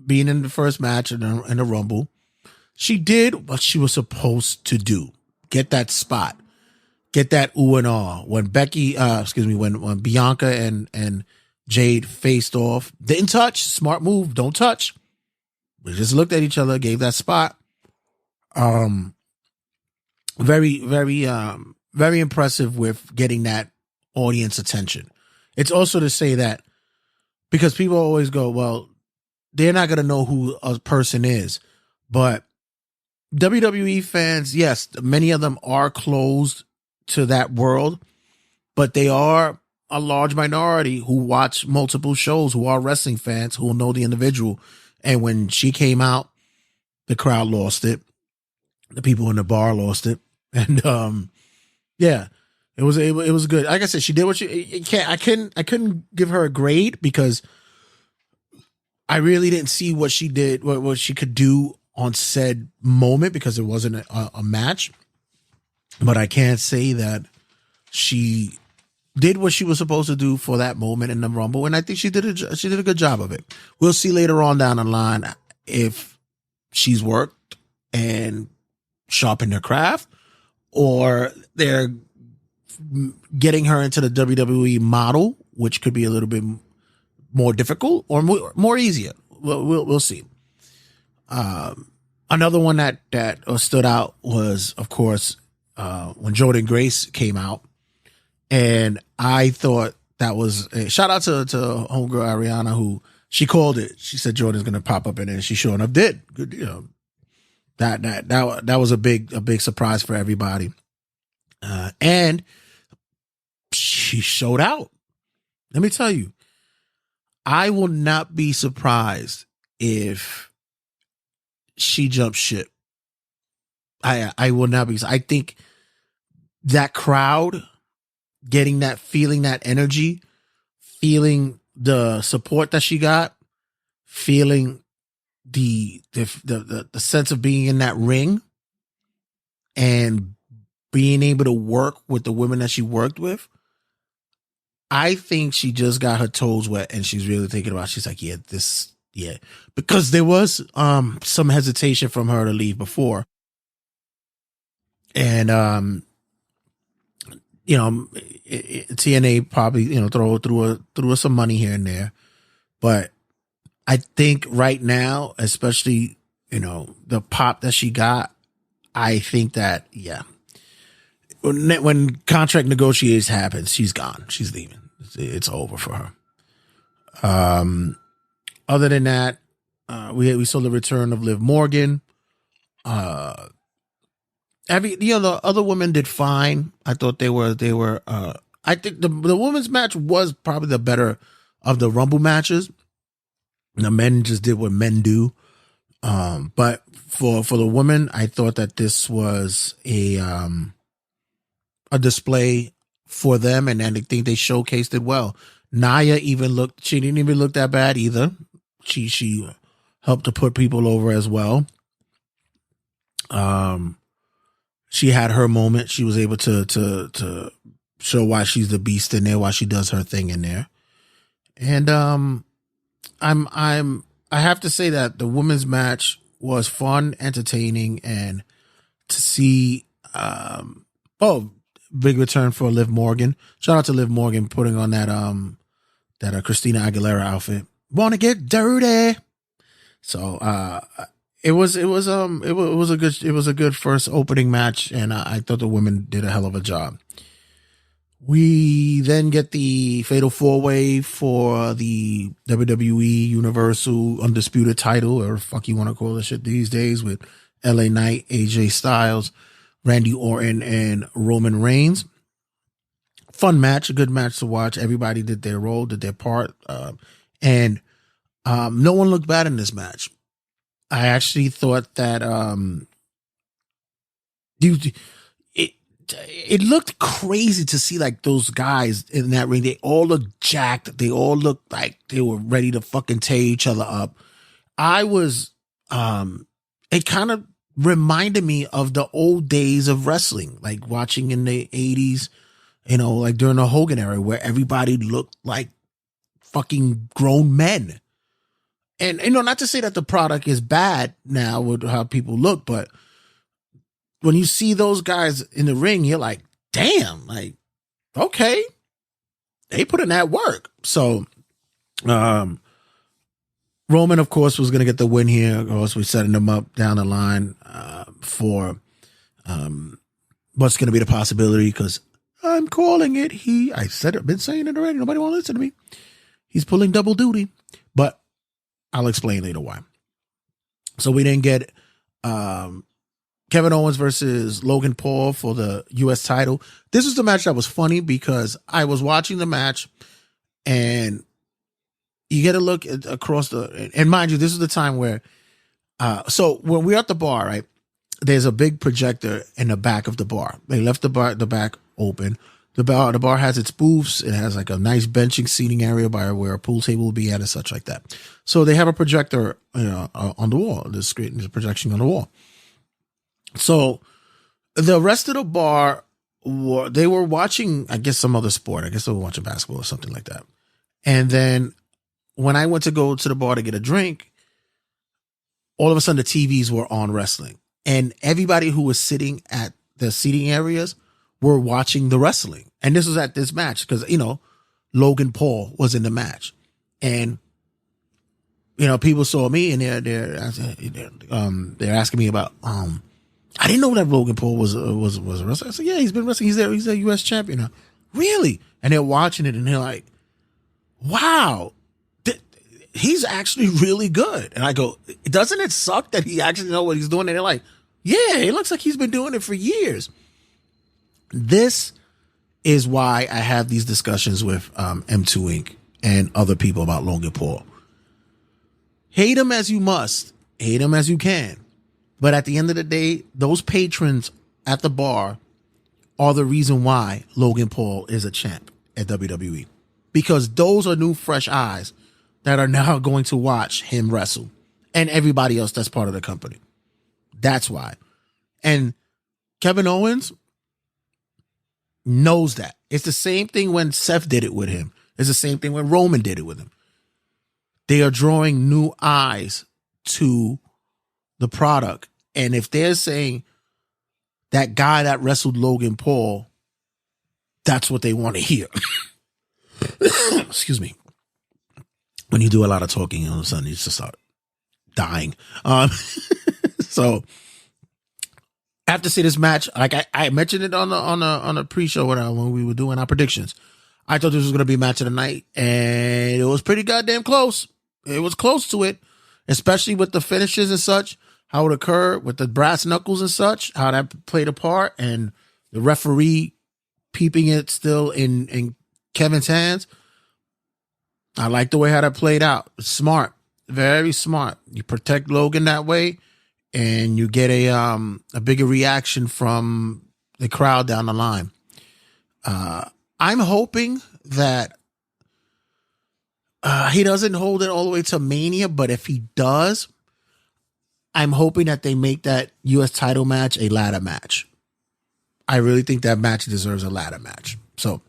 D: being in the first match in the Rumble, she did what she was supposed to do. Get that spot. Get that ooh and ah. When when Bianca and Jade faced off, didn't touch. Smart move. Don't touch. We just looked at each other, gave that spot. Very, very, very impressive with getting that audience attention. It's also to say that, because people always go, well, they're not going to know who a person is, but WWE fans, yes, many of them are closed to that world, but they are a large minority who watch multiple shows, who are wrestling fans, who will know the individual. And when she came out, the crowd lost it. The people in the bar lost it. And yeah, it was good. Like I said, she did what I couldn't give her a grade because I really didn't see what she did, what she could do on said moment, because it wasn't a match. But I can't say that she did what she was supposed to do for that moment in the Rumble, and I think she did a good job of it. We'll see later on down the line if she's worked and sharpened her craft, or they're getting her into the WWE model, which could be a little bit more difficult or more easier. We'll see. Another one that stood out was, of course, when Jordynne Grace came out, and I thought that was a shout out to homegirl Ariana, who she called it. She said Jordan's going to pop up in it, and she sure enough did. Good, you know, that was a big surprise for everybody, and she showed out. Let me tell you, I will not be surprised if she jumps ship. I will not be. I think that crowd, getting that, feeling that energy, feeling the support that she got, feeling the sense of being in that ring and being able to work with the women that she worked with. I think she just got her toes wet, and she's really thinking about, she's like, yeah, because there was some hesitation from her to leave before. And you know, TNA probably, you know, threw some money here and there, but I think right now, especially, you know, the pop that she got, I think that, yeah, when contract negotiations happen, she's gone. She's leaving. It's over for her. Other than that, we saw the return of Liv Morgan. The other women did fine. I thought they were. I think the women's match was probably the better of the Rumble matches. The men just did what men do. But for the women, I thought that this was a display for them, and I think they showcased it well. Nia she didn't even look that bad either. She helped to put people over as well. She had her moment. She was able to show why she's the beast in there, why she does her thing in there. And I have to say that the women's match was fun, entertaining, and to see big return for Liv Morgan. Shout out to Liv Morgan putting on that Christina Aguilera outfit. Want to get dirty? So it was a good first opening match, and I thought the women did a hell of a job. We then get the Fatal 4-Way for the WWE Universal Undisputed title, or fuck you want to call this shit these days, with LA Knight, AJ Styles, Randy Orton, and Roman Reigns. Fun match, a good match to watch. Everybody did their role, did their part, and no one looked bad in this match. I actually thought that it looked crazy to see like those guys in that ring. They all looked jacked. They all looked like they were ready to fucking tear each other up. I was, it kind of reminded me of the old days of wrestling, like watching in the 80s, like during the Hogan era, where everybody looked like fucking grown men. And, not to say that the product is bad now with how people look, but when you see those guys in the ring, you're like, damn, like, okay, they put in that work. So, Roman, of course, was going to get the win here. Of course, we're setting them up down the line for what's going to be the possibility, because I'm calling it. Been saying it already. Nobody want to listen to me. He's pulling double duty, but I'll explain later why. So we didn't get Kevin Owens versus Logan Paul for the U.S. title. This was the match that was funny because I was watching the match, and you get a look across and mind you, this is the time where, so when we're at the bar, right, there's a big projector in the back of the bar. They left the back open. The bar has its booths. It has like a nice benching seating area by where a pool table will be at and such like that. So they have a projector, on the wall. There's a projection on the wall. So the rest of the bar they were watching, I guess, some other sport. I guess they were watching basketball or something like that. And then when I went to go to the bar to get a drink, all of a sudden the TVs were on wrestling, and everybody who was sitting at the seating areas were watching the wrestling. And this was at this match because, Logan Paul was in the match, and people saw me and they're asking me about, I didn't know that Logan Paul was a wrestler. I said, yeah, he's been wrestling. He's a U.S. champion now. Really? And they're watching it and they're like, wow, he's actually really good. And I go, doesn't it suck that he actually know what he's doing? And they're like, yeah, it looks like he's been doing it for years. This is why I have these discussions with M2 Inc. and other people about Logan Paul. Hate him as you must. Hate him as you can. But at the end of the day, those patrons at the bar are the reason why Logan Paul is a champ at WWE. Because those are new, fresh eyes that are now going to watch him wrestle, and everybody else that's part of the company. That's why. And Kevin Owens knows that. It's the same thing when Seth did it with him. It's the same thing when Roman did it with him. They are drawing new eyes to the product. And if they're saying that guy that wrestled Logan Paul, that's what they want to hear. Excuse me. When you do a lot of talking, all of a sudden you just start dying. So I have to say this match, like I mentioned it on the pre-show when we were doing our predictions. I thought this was going to be match of the night, and it was pretty goddamn close. It was close to it. especially with the finishes and such, how it occurred with the brass knuckles and such, how that played a part, and the referee peeping it still in Kevin's hands. I like the way how that played out. It's smart, very smart. You protect Logan that way, and you get a bigger reaction from the crowd down the line. I'm hoping that he doesn't hold it all the way to Mania, but if he does, I'm hoping that they make that U.S. title match a ladder match. I really think that match deserves a ladder match. So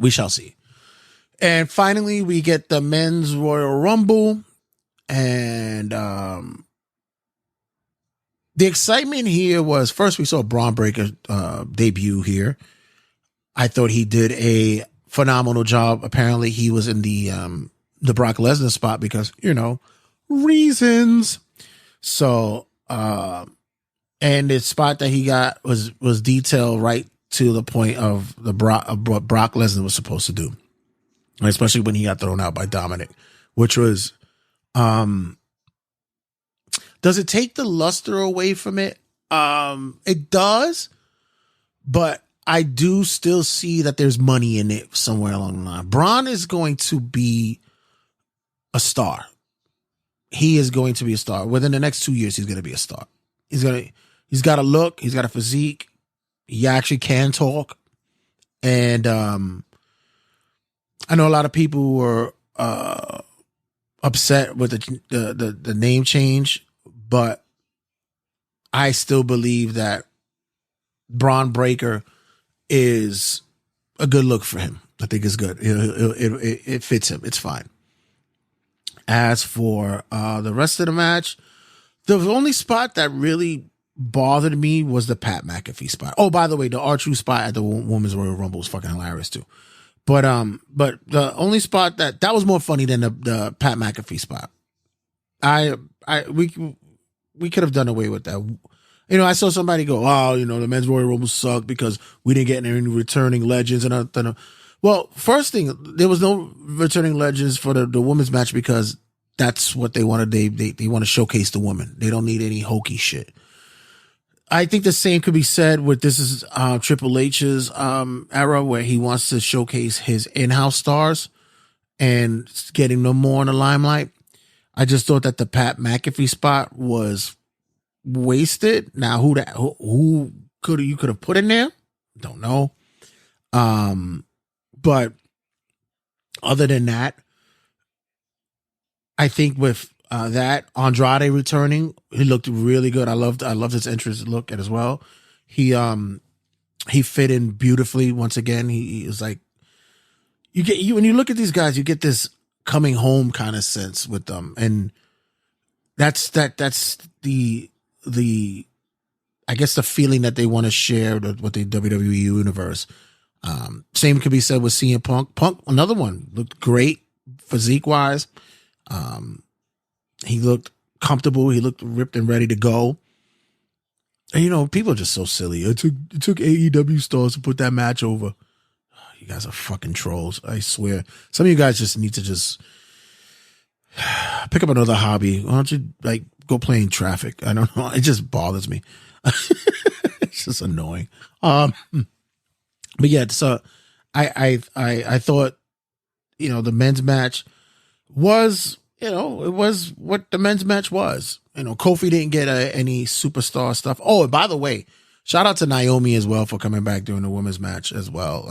D: we shall see. And finally, we get the men's Royal Rumble. And the excitement here was, first we saw Braun Breaker debut here. I thought he did a phenomenal job. Apparently, he was in the Brock Lesnar spot because, reasons. So, and the spot that he got was detailed right to the point of what Brock Lesnar was supposed to do, especially when he got thrown out by Dominic, which was, does it take the luster away from it? It does, but I do still see that there's money in it somewhere along the line. Braun is going to be a star. He is going to be a star. Within the next 2 years, he's going to be a star. He's got a look. He's got a physique. He actually can talk. And I know a lot of people were upset with the name change, but I still believe that Braun Breaker is a good look for him. I think it's good. It fits him. It's fine. As for the rest of the match, the only spot that really bothered me was the Pat McAfee spot. Oh, by the way, the R-Truth spot at the Women's Royal Rumble was fucking hilarious too. But the only spot that was more funny than the Pat McAfee spot. We could have done away with that. I saw somebody go, oh, the men's Royal Rumble sucked because we didn't get any returning legends. And well, first thing, there was no returning legends for the women's match because that's what they wanted. They want to showcase the women. They don't need any hokey shit. I think the same could be said with this is Triple H's era where he wants to showcase his in-house stars and getting them more in the limelight. I just thought that the Pat McAfee spot was wasted. Now, who could you could have put in there? Don't know. But other than that, I think with that Andrade returning, he looked really good. I loved his entrance look as well. He fit in beautifully once again. He was like, when you look at these guys, you get this coming home kind of sense with them, and that's the I guess the feeling that they want to share with the WWE universe. Same could be said with CM Punk. Punk, another one, looked great physique wise. He looked comfortable. He looked ripped and ready to go. And people are just so silly. It took AEW stars to put that match over. You guys are fucking trolls. I swear. Some of you guys just need to just pick up another hobby. Why don't you go play in traffic? I don't know. It just bothers me. It's just annoying. But yeah, so I thought, the men's match was, it was what the men's match was. Kofi didn't get any superstar stuff. Oh, and by the way, shout out to Naomi as well for coming back during the women's match as well.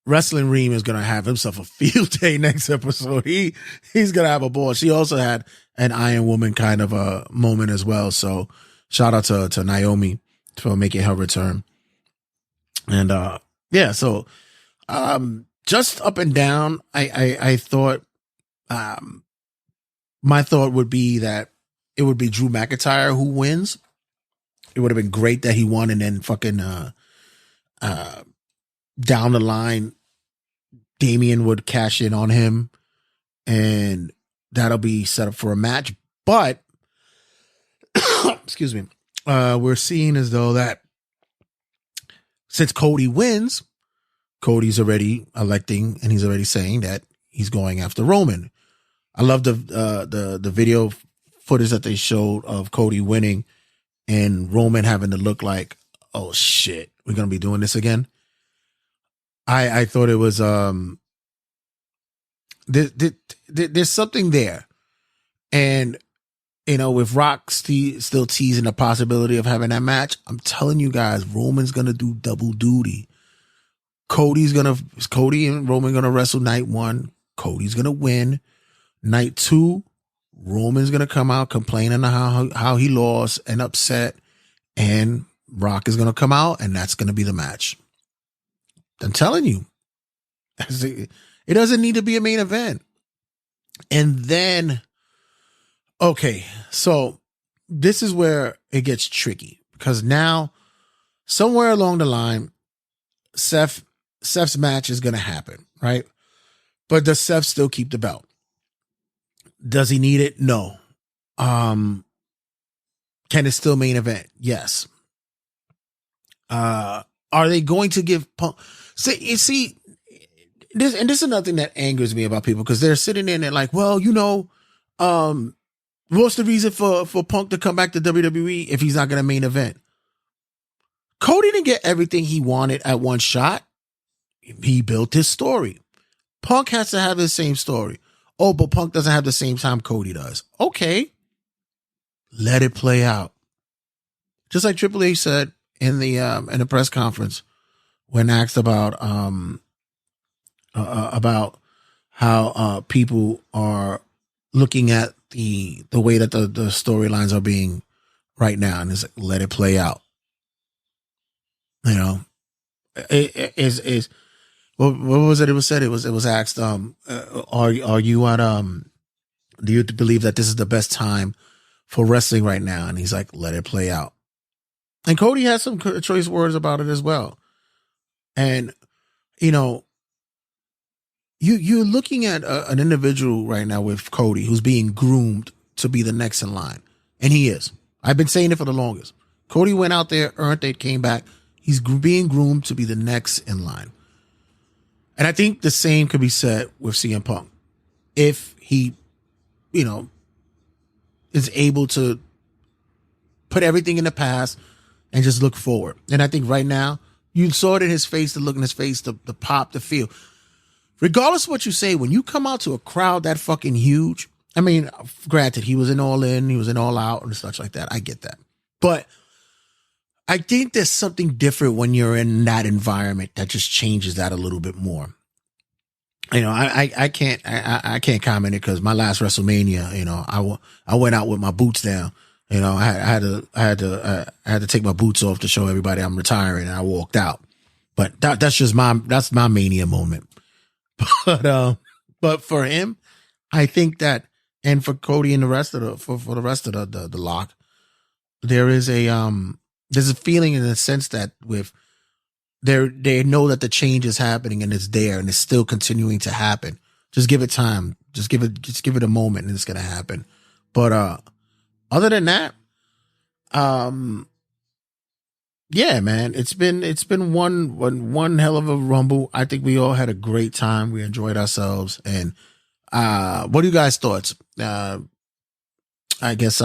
D: Wrestling Ream is gonna have himself a field day next episode. He's gonna have a ball. She also had an Iron Woman kind of a moment as well. So shout out to Naomi for making her return. And yeah, so just up and down, I thought my thought would be that it would be Drew McIntyre who wins. It would have been great that he won, and then fucking down the line, Damian would cash in on him, and that'll be set up for a match. But excuse me, we're seeing as though that since Cody wins, Cody's already electing, and he's already saying that he's going after Roman. I love the video footage that they showed of Cody winning and Roman having to look like, oh shit, we're gonna be doing this again. I thought it was there's something there, and with Rock still teasing the possibility of having that match, I'm telling you guys, Roman's gonna do double duty. Cody and Roman gonna wrestle night 1. Cody's gonna win. Night 2, Roman's gonna come out complaining how he lost and upset, and Rock is gonna come out, and that's gonna be the match. I'm telling you, it doesn't need to be a main event. And then, okay, so this is where it gets tricky, because now somewhere along the line, Seth's match is going to happen, right? But does Seth still keep the belt? Does he need it? No. Can it still main event? Yes. Are they going to give Punk? See, this is another thing that angers me about people, because they're sitting there and they're like, well, what's the reason for Punk to come back to WWE if he's not going to main event? Cody didn't get everything he wanted at one shot. He built his story. Punk has to have the same story. Oh, but Punk doesn't have the same time Cody does. Okay. Let it play out. Just like Triple H said in the press conference when asked about how people are looking at the way that the storylines are being right now, and it's like, let it play out. It is what was it? It was said. It was asked. Are you at do you believe that this is the best time for wrestling right now? And he's like, let it play out. And Cody has some choice words about it as well. And you're looking at an individual right now with Cody who's being groomed to be the next in line, and he is. I've been saying it for the longest. Cody went out there, earned it, came back. He's being groomed to be the next in line. And I think the same could be said with CM Punk. If he, is able to put everything in the past and just look forward. And I think right now, you saw it in his face, the look in his face, the pop, the feel. Regardless of what you say, when you come out to a crowd that fucking huge, I mean, granted, he was in All In, he was in All Out and such like that. I get that. But I think there's something different when you're in that environment that just changes that a little bit more. I can't comment it because my last WrestleMania, I went out with my boots down. I had to take my boots off to show everybody I'm retiring, and I walked out. But that's my Mania moment. But for him, I think that, and for Cody and the rest of the rest of the lock, there's a feeling in the sense that they know that the change is happening and it's there and it's still continuing to happen. Just give it time. Just give it a moment and it's going to happen. But, other than that, yeah, man, it's been one hell of a Rumble. I think we all had a great time. We enjoyed ourselves. And, what are you guys' thoughts? I guess,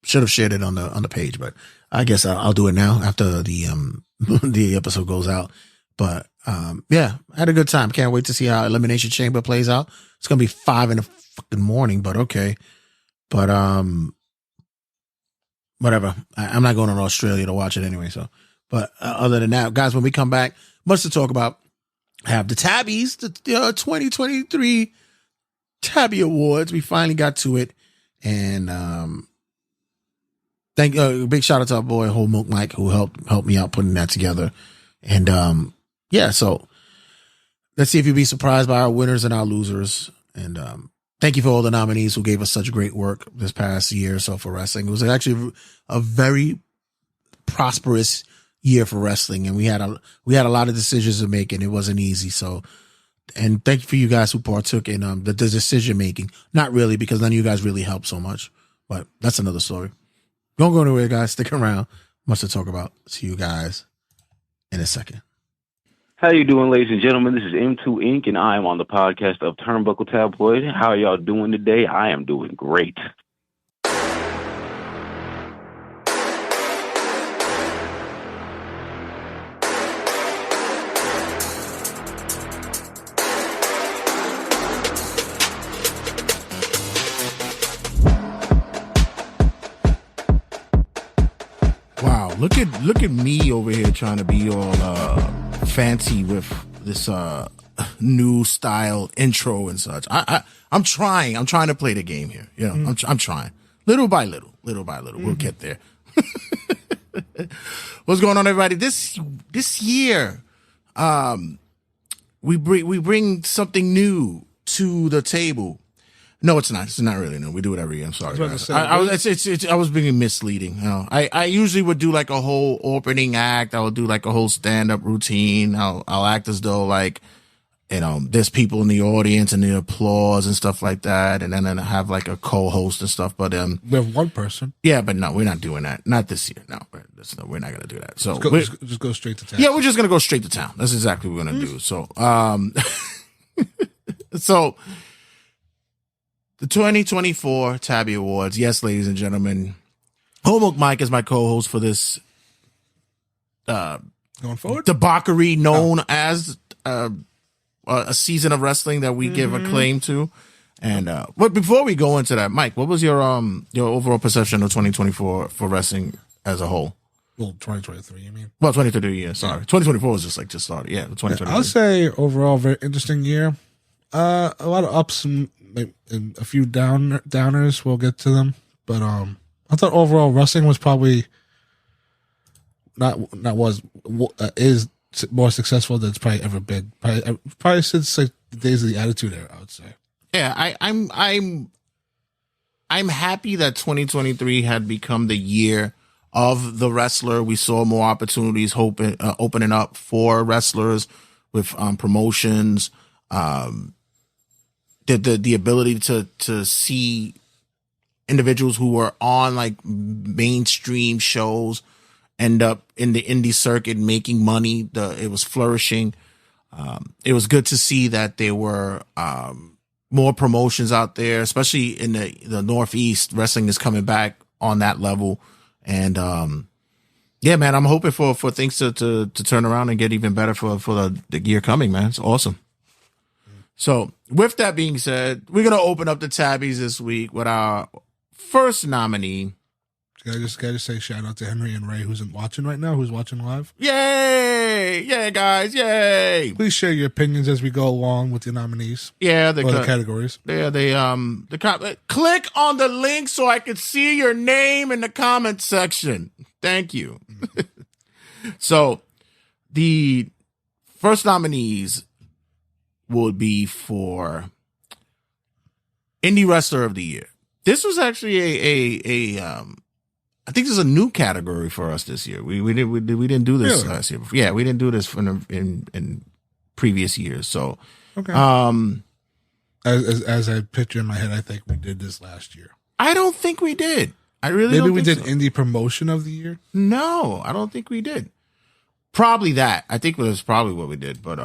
D: should have shared it on the page, but I guess I'll do it now after the episode goes out. But, yeah, I had a good time. Can't wait to see how Elimination Chamber plays out. It's going to be 5 in the fucking morning, but okay. But, whatever. I'm not going to Australia to watch it anyway. So, but other than that, guys, when we come back, much to talk about. Have the Tabbies, the 2023 Tabby Awards. We finally got to it, and big shout out to our boy Whole Milk Mike who helped me out putting that together. And yeah, so let's see if you'll be surprised by our winners and our losers. And thank you for all the nominees who gave us such great work this past year or so for wrestling. It was actually a very prosperous year for wrestling, and we had a lot of decisions to make, and it wasn't easy. So, and thank you for you guys who partook in the decision making. Not really, because none of you guys really helped so much, but that's another story. Don't go anywhere, guys. Stick around. Much to talk about. See you guys in a second.
H: How you doing, ladies and gentlemen? This is M2 Inc., and I am on the podcast of Turnbuckle Tabloid. How are y'all doing today? I am doing great.
D: Wow, look at me over here trying to be all fancy with this new style intro and such. I'm trying to play the game here. You know, I'm trying little by little. We'll get there. What's going on, everybody? This year, we bring something new to the table. No, it's not. It's not really new. We do it every year. I'm sorry. I was being misleading. You know, I usually would do like a whole opening act. I would do like a whole stand-up routine. I'll act as though like, you know, there's people in the audience and the applause and stuff like that. And then I have like a co-host and stuff. But
I: we have one person.
D: Yeah, but no, we're not doing that. Not this year. No, we're not gonna do that. So
I: just go straight to town.
D: Yeah, we're just gonna go straight to town. That's exactly what we're gonna do. So, so. The 2024 Tabby Awards. Yes, ladies and gentlemen. Homework Mike is my co-host for this
I: going forward
D: debauchery known as a season of wrestling that we give acclaim to. And but before we go into that, Mike, what was your overall perception of 2024 for wrestling as a whole?
I: Well, 2023, you mean?
D: Well, 2023, yeah, sorry. 2024 was just started. Yeah, 2023.
I: I'll say overall very interesting year. A lot of ups and a few downers. We'll get to them, but I thought overall wrestling was probably is more successful than it's probably ever been. Probably since like the days of the Attitude Era, I would say.
D: Yeah, I'm happy that 2023 had become the year of the wrestler. We saw more opportunities opening up for wrestlers with promotions. The ability to see individuals who were on like mainstream shows end up in the indie circuit making money. It was flourishing. It was good to see that there were more promotions out there, especially in the Northeast. Wrestling is coming back on that level. And yeah, man, I'm hoping for things to turn around and get even better for the year coming, man. It's awesome. So with that being said, we're going to open up the tabbies this week with our first nominee.
I: Can I just say shout out to Henry and Ray who's watching right now, who's watching live.
D: Yay! Yay, guys! Yay!
I: Please share your opinions as we go along with the nominees.
D: Yeah,
I: the categories.
D: Yeah, click on the link so I can see your name in the comment section. Thank you. So the first nominees would be for Indie Wrestler of the Year. This was actually I think this is a new category for us this year. We didn't do this last year. Yeah, we didn't do this in previous years. So
I: okay. As I picture in my head, I think we did this last year.
D: I don't think we did. I really
I: maybe
D: don't
I: we
D: think
I: did
D: so.
I: Indie Promotion of the Year.
D: No, I don't think we did. Probably that. I think it was probably what we did, but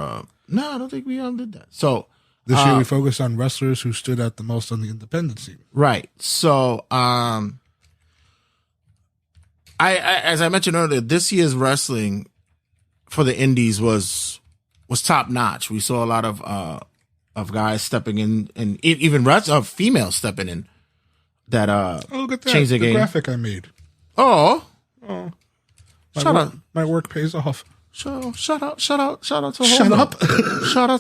D: no, I don't think we did that. So
I: this year we focused on wrestlers who stood out the most on the independent scene.
D: Right. So I as I mentioned earlier, this year's wrestling for the indies was top notch. We saw a lot of guys stepping in, and even females stepping in that
I: look at that.
D: Changed the game.
I: Graphic I made.
D: Oh.
I: My work pays off.
D: Shout out to Homo.
I: Shut up.
D: Shout out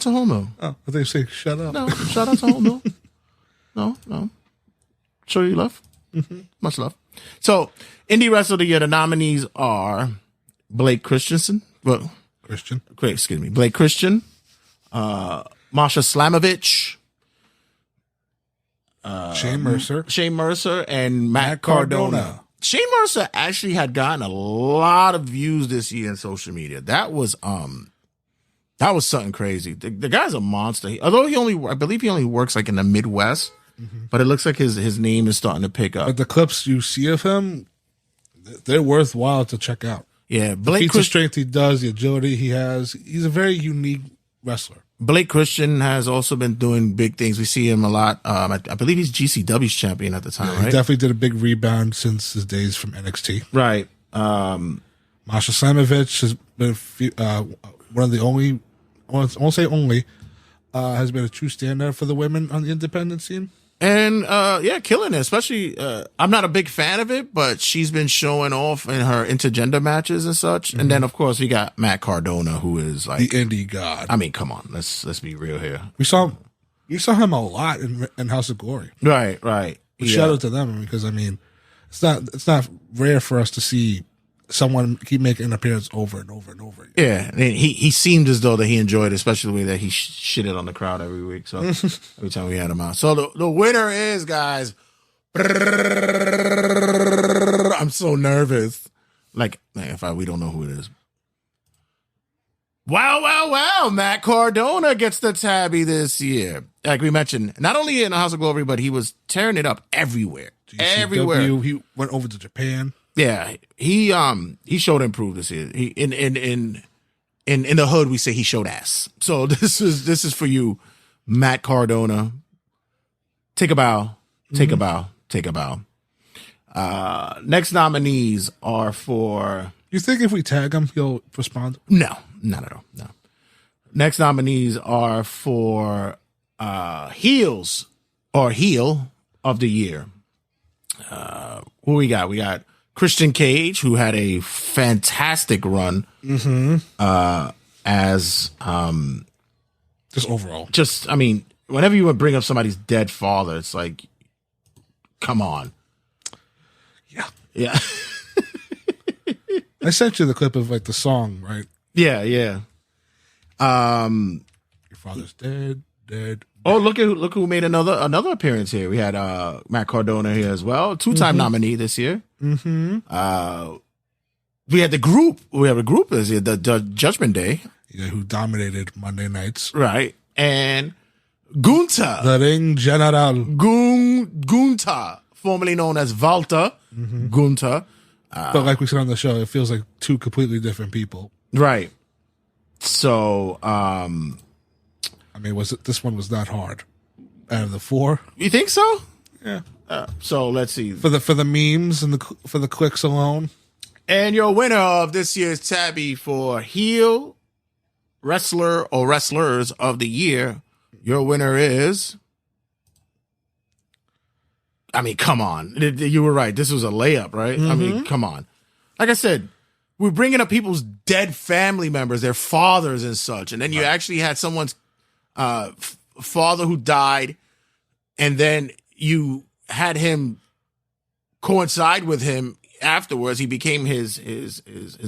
D: to Homo.
I: Oh, they say shut up.
D: No, shout out to Homo. No. Show you love. Mm-hmm. Much love. So, Indie Wrestler of the Year, the nominees are Blake Christensen. Well, Blake Christian, Masha Slamovich, Shane Mercer, and Matt Cardona. Shane Mercer actually had gotten a lot of views this year in social media. That was something crazy. The guy's a monster. Although I believe he only works like in the Midwest, but it looks like his name is starting to pick up.
I: But the clips you see of him, they're worthwhile to check out.
F: Yeah,
I: The strength he does, the agility he has. He's a very unique wrestler.
F: Blake Christian has also been doing big things. We see him a lot. I believe he's GCW's champion at the time, right?
I: He definitely did a big rebound since his days from NXT.
F: Right.
I: Masha Slamovich has been one of the only, I won't say only, has been a true standout for the women on the independent scene.
F: And, killing it. Especially, I'm not a big fan of it, but she's been showing off in her intergender matches and such. Mm-hmm. And then, of course, we got Matt Cardona, who is like
I: the indie god.
F: I mean, come on, let's be real here.
I: We saw him a lot in House of Glory.
F: Right.
I: Shout out to them because I mean, it's not rare for us to see someone keep making an appearance over and over and over again.
F: Yeah, and he seemed as though that he enjoyed it, especially the way that he shitted on the crowd every week. So every time we had him out. So the winner is, guys. I'm so nervous. Like, man, we don't know who it is. Wow. Matt Cardona gets the Tabby this year. Like we mentioned, not only in the House of Glory, but he was tearing it up everywhere. Everywhere.
I: He went over to Japan.
F: Yeah, he showed improved this year. He in the hood we say he showed ass. So this is for you, Matt Cardona. Take a bow. Take a bow. Take a bow. Next nominees are for.
I: You think if we tag him, he'll respond?
F: No, not at all. No. Next nominees are for heels or heel of the year. Who we got? We got Christian Cage, who had a fantastic run as
I: just overall.
F: Just, I mean, whenever you would bring up somebody's dead father, it's like, come on. Yeah.
I: I sent you the clip of like the song, right?
F: Yeah.
I: Your father's dead.
F: Oh, look who made another appearance here. We had Matt Cardona here as well, two-time nominee this year. Mm-hmm. We had the group. We have a group this year, the Judgment Day.
I: Yeah, who dominated Monday nights.
F: Right. And Gunther.
I: The Ring General.
F: Gunther, formerly known as Walter. Mm-hmm. Gunther.
I: But like we said on the show, it feels like two completely different people.
F: Right. So,
I: I mean, this one was not hard out of the four?
F: You think so?
I: Yeah.
F: So let's see
I: for the memes and for the clicks alone.
F: And your winner of this year's Tabby for heel wrestler or wrestlers of the year, your winner is. I mean, come on. You were right. This was a layup, right? Mm-hmm. I mean, come on. Like I said, we're bringing up people's dead family members, their fathers and such, and then you actually had someone's father who died, and then you had him coincide with him afterwards. He became his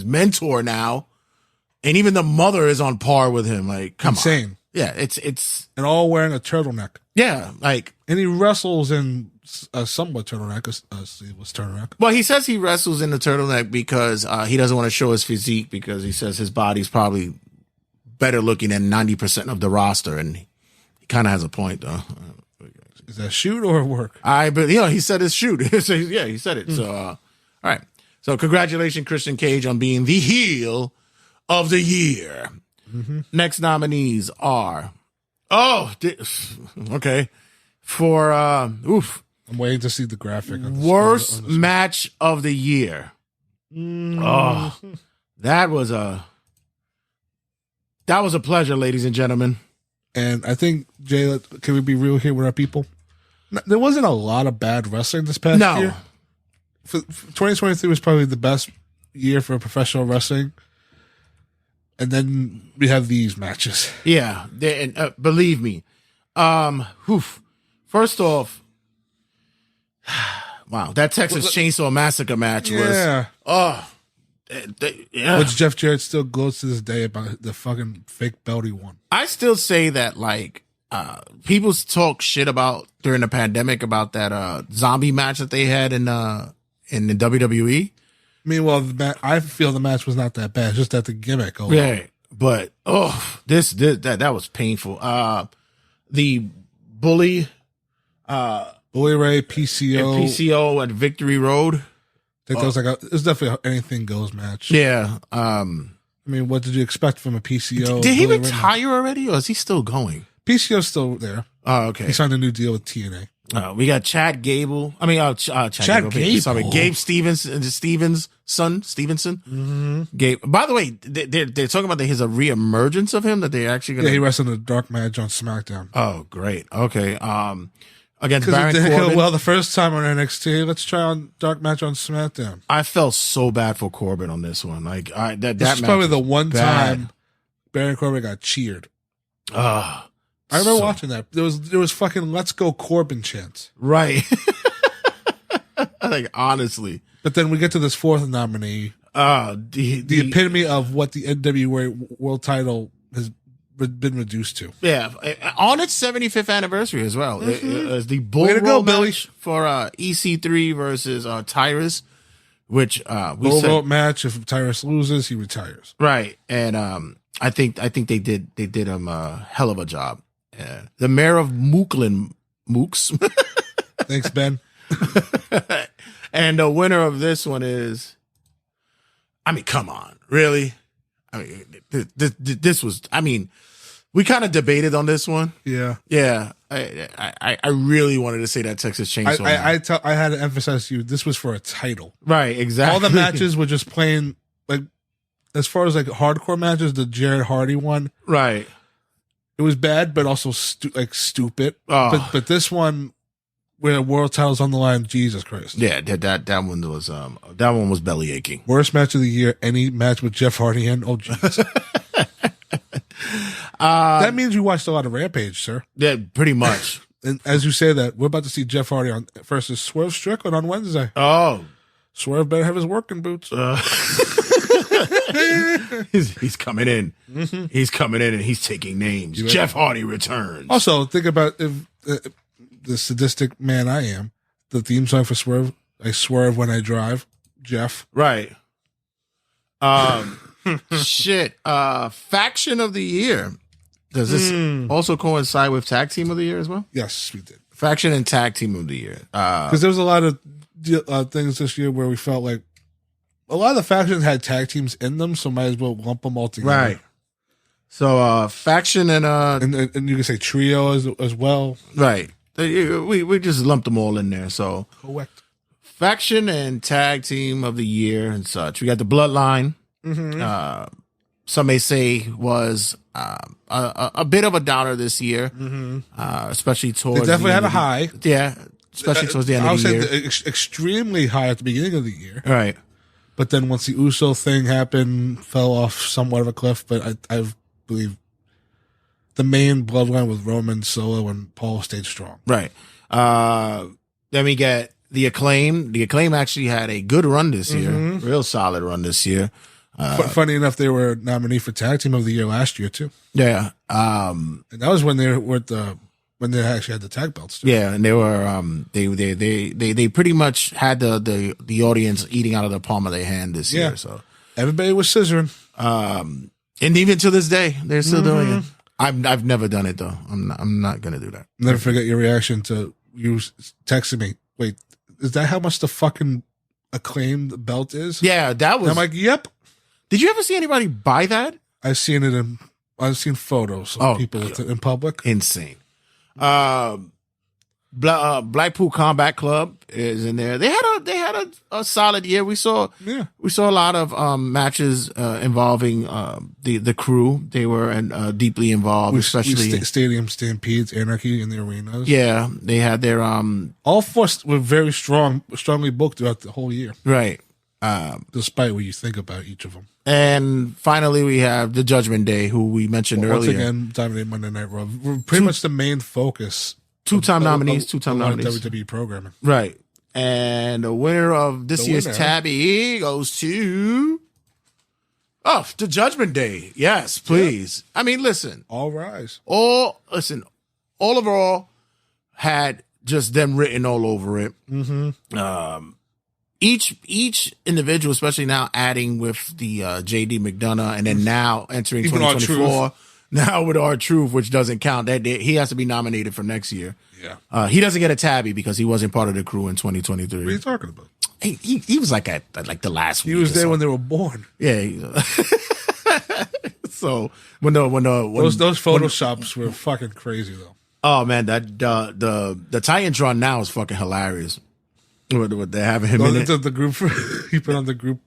F: mentor now, and even the mother is on par with him. Like, come
I: Insane.
F: on. Yeah, it's
I: and all wearing a turtleneck.
F: Yeah, like,
I: and he wrestles in a somewhat turtleneck. It was turtleneck.
F: Well, he says he wrestles in the turtleneck because he doesn't want to show his physique because he says his body's probably better looking than 90% of the roster, and he kind of has a point though.
I: Is that shoot or work?
F: But he said it's shoot. So, yeah, he said it. So, all right. So, congratulations, Christian Cage, on being the heel of the year. Mm-hmm. Next nominees are, okay, for
I: I'm waiting to see the graphic.
F: Worst match of the year. Mm-hmm. Oh, that was a pleasure, ladies and gentlemen.
I: And I think, Jay, can we be real here with our people? There wasn't a lot of bad wrestling this past year. For 2023 was probably the best year for professional wrestling. And then we have these matches.
F: Yeah, and believe me. First off, wow, that Texas Chainsaw Massacre match was.
I: Which Jeff Jarrett still goes to this day about the fucking fake belt he won.
F: I still say that, like, people talk shit about during the pandemic about that zombie match that they had in the WWE.
I: Meanwhile, I feel the match was not that bad. It's just that the gimmick.
F: Yeah, but that was painful. The Bully Ray
I: PCO
F: at Victory Road.
I: think that was it was definitely an anything goes match.
F: Yeah.
I: I mean, what did you expect from a PCO?
F: Did he retire already, or is he still going?
I: PCO's still there.
F: Oh, okay.
I: He signed a new deal with TNA.
F: We got Chad Gable. I mean, Chad Gable. Sorry, Gabe Stevenson.
I: Mm-hmm.
F: Gabe. By the way, they're talking about his reemergence of him, that they're actually going to.
I: Yeah, he wrestled in a dark match on SmackDown.
F: Oh, great. Okay. Against
I: Baron
F: Corbin.
I: Corbin. Well, the first time on NXT, let's try on dark match on SmackDown.
F: I felt so bad for Corbin on this one. Like that
I: is probably the one time Baron Corbin got cheered. I remember watching that. There was fucking "Let's Go Corbin" chants.
F: Right. Like, honestly.
I: But then we get to this fourth nominee. The epitome of what the NWA World Title has been reduced to.
F: Yeah, on its 75th anniversary as well.
I: Mm-hmm.
F: It was the Bull Rope match for EC3 versus Tyrus, which
I: Bull Rope match. If Tyrus loses, he retires.
F: Right, and I think they did him a hell of a job. The mayor of Mooks.
I: Thanks, Ben.
F: And the winner of this one is, I mean, come on, really? I mean, this was, I mean, we kind of debated on this one.
I: Yeah.
F: Yeah. I really wanted to say that Texas Chainsaw.
I: I had to emphasize to you, this was for a title.
F: Right, exactly.
I: All the matches were just plain, like, as far as like hardcore matches, the Jared Hardy one.
F: Right.
I: It was bad, but also stupid.
F: Oh.
I: But this one, where the world title's on the line, Jesus Christ.
F: Yeah, that one was belly aching.
I: Worst match of the year, any match with Jeff Hardy in. Oh, jeez. That means you watched a lot of Rampage, sir.
F: Yeah, pretty much.
I: And as you say that, we're about to see Jeff Hardy versus Swerve Strickland on Wednesday.
F: Oh.
I: Swerve better have his working boots.
F: He's coming in. Mm-hmm. He's coming in and he's taking names. Jeff Hardy returns.
I: Also, think about if the sadistic man I am, the theme song for Swerve, I swerve when I drive, Jeff.
F: Right. Shit. Faction of the year. Does this also coincide with tag team of the year as well?
I: Yes, we did.
F: Faction and tag team of the year.
I: Because there was a lot of things this year where we felt like a lot of the factions had tag teams in them, so might as well lump them all together.
F: Right. So faction and
I: you can say trio as well.
F: Right. We just lumped them all in there. So
I: correct.
F: Faction and tag team of the year and such. We got the Bloodline.
I: Mm-hmm.
F: Some may say was a bit of a downer this year, especially towards.
I: They definitely had a high.
F: Yeah, especially towards the end of the year.
I: I would say extremely high at the beginning of the year.
F: Right.
I: But then once the Uso thing happened, fell off somewhat of a cliff. But I believe the main bloodline with Roman, Solo, and Paul stayed strong.
F: Right. Then we get the Acclaim. The Acclaim actually had a good run this year. Real solid run this year.
I: Funny enough, they were nominated for Tag Team of the Year last year too.
F: Yeah.
I: And that was when they were when they actually had the tag belts too.
F: Yeah, and they were they pretty much had the audience eating out of the palm of their hand this year. So
I: everybody was scissoring.
F: And even to this day, they're still doing it. I've never done it though. I'm not gonna do that.
I: Never forget your reaction to you texting me. Wait, is that how much the fucking Acclaimed belt is?
F: Yeah, that was.
I: And I'm like, yep.
F: Did you ever see anybody buy that?
I: I've seen photos of people with it in public.
F: Insane. Blackpool Combat Club is in there. They had a solid year. We saw a lot of matches involving the crew. They were deeply involved, especially
I: stadium stampedes, anarchy in the arenas.
F: Yeah, they had their
I: all four were very strongly booked throughout the whole year.
F: Right.
I: Despite what you think about each of them.
F: And finally, we have the Judgment Day, who we mentioned earlier.
I: Once again, dominate Monday Night Raw. Pretty much the main focus.
F: Two-time nominees.
I: WWE programming.
F: Right. And the winner of this year's Tabby goes to... Oh, the Judgment Day. Yes, please. Yeah. I mean, listen.
I: All rise.
F: All overall had just them written all over it.
I: Mm-hmm.
F: Each individual, especially now adding with the JD McDonough, and then now entering 2024, now with R-Truth, which doesn't count. That he has to be nominated for next year.
I: Yeah,
F: he doesn't get a Tabby because he wasn't part of the crew in 2023.
I: What are you talking about?
J: he was like at like the last week.
I: He was there when they were born.
J: Yeah. So when
I: those photoshops were fucking crazy though.
J: Oh man, that the Titantron now is fucking hilarious. What they're having him in it.
I: The group he put on the group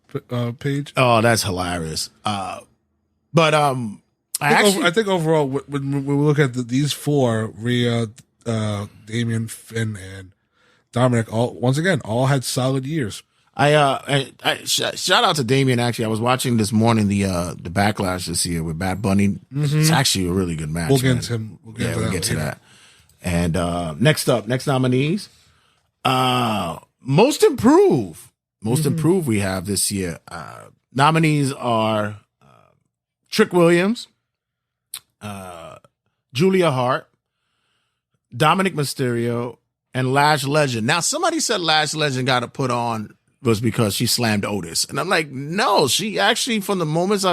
I: page.
J: Oh, that's hilarious. But
I: I think overall, when we look at these four, Rhea, Damian, Finn, and Dominic, all had solid years.
J: I shout out to Damian. Actually, I was watching this morning the Backlash this year with Bad Bunny. It's actually a really good match.
I: We'll get to him. We'll get
J: to that. And next nominees, most improved. Most improved we have this year. Nominees are Trick Williams, Julia Hart, Dominic Mysterio, and Lash Legend. Now, somebody said Lash Legend got to put on was because she slammed Otis. And I'm like, no, she actually, from the moments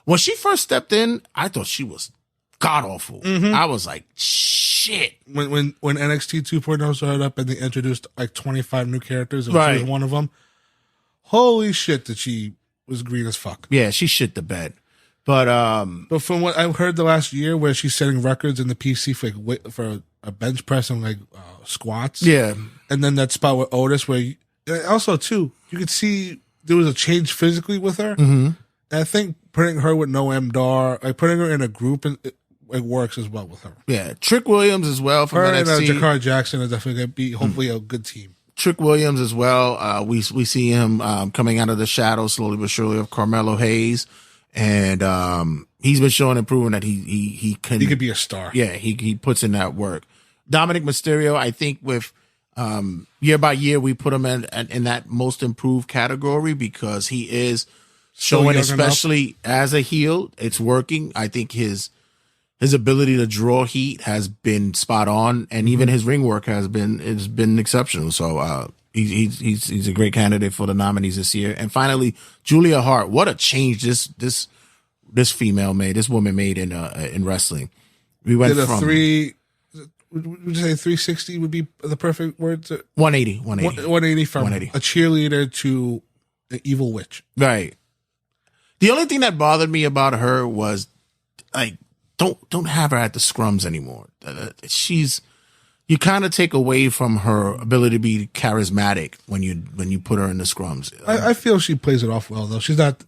J: when she first stepped in, I thought she was god-awful. I was like, shit.
I: When NXT 2.0 started up and they introduced like 25 new characters and
J: Right.
I: she was one of them, holy shit that she was green as fuck.
J: Yeah, she shit the bed. But
I: from what I've heard the last year where she's setting records in the PC for a bench press and like squats.
J: Yeah.
I: And then that spot with Otis where also too, you could see there was a change physically with her. And I think putting her with Noam Dar, like putting her in a group, it works as well with her.
J: Yeah, Trick Williams as well from
I: her
J: NXT.
I: And Jakar Jackson is definitely going to be hopefully a good team.
J: Trick Williams as well. We see him coming out of the shadows slowly but surely of Carmelo Hayes, and he's been showing and proving that he could
I: be a star.
J: Yeah, he puts in that work. Dominic Mysterio, I think with year by year we put him in that most improved category because he is showing, especially as a heel, it's working. I think his ability to draw heat has been spot on, and even his ring work has been exceptional. So he's a great candidate for the nominees this year. And finally, Julia Hart. What a change this female made, this woman made in wrestling. We went from
I: would you say 360 would be the perfect word?
J: 180
I: from 180. A cheerleader to an evil witch.
J: Right. The only thing that bothered me about her was like, don't have her at the scrums anymore. You kind of take away from her ability to be charismatic when you put her in the scrums.
I: I feel she plays it off well though. She's not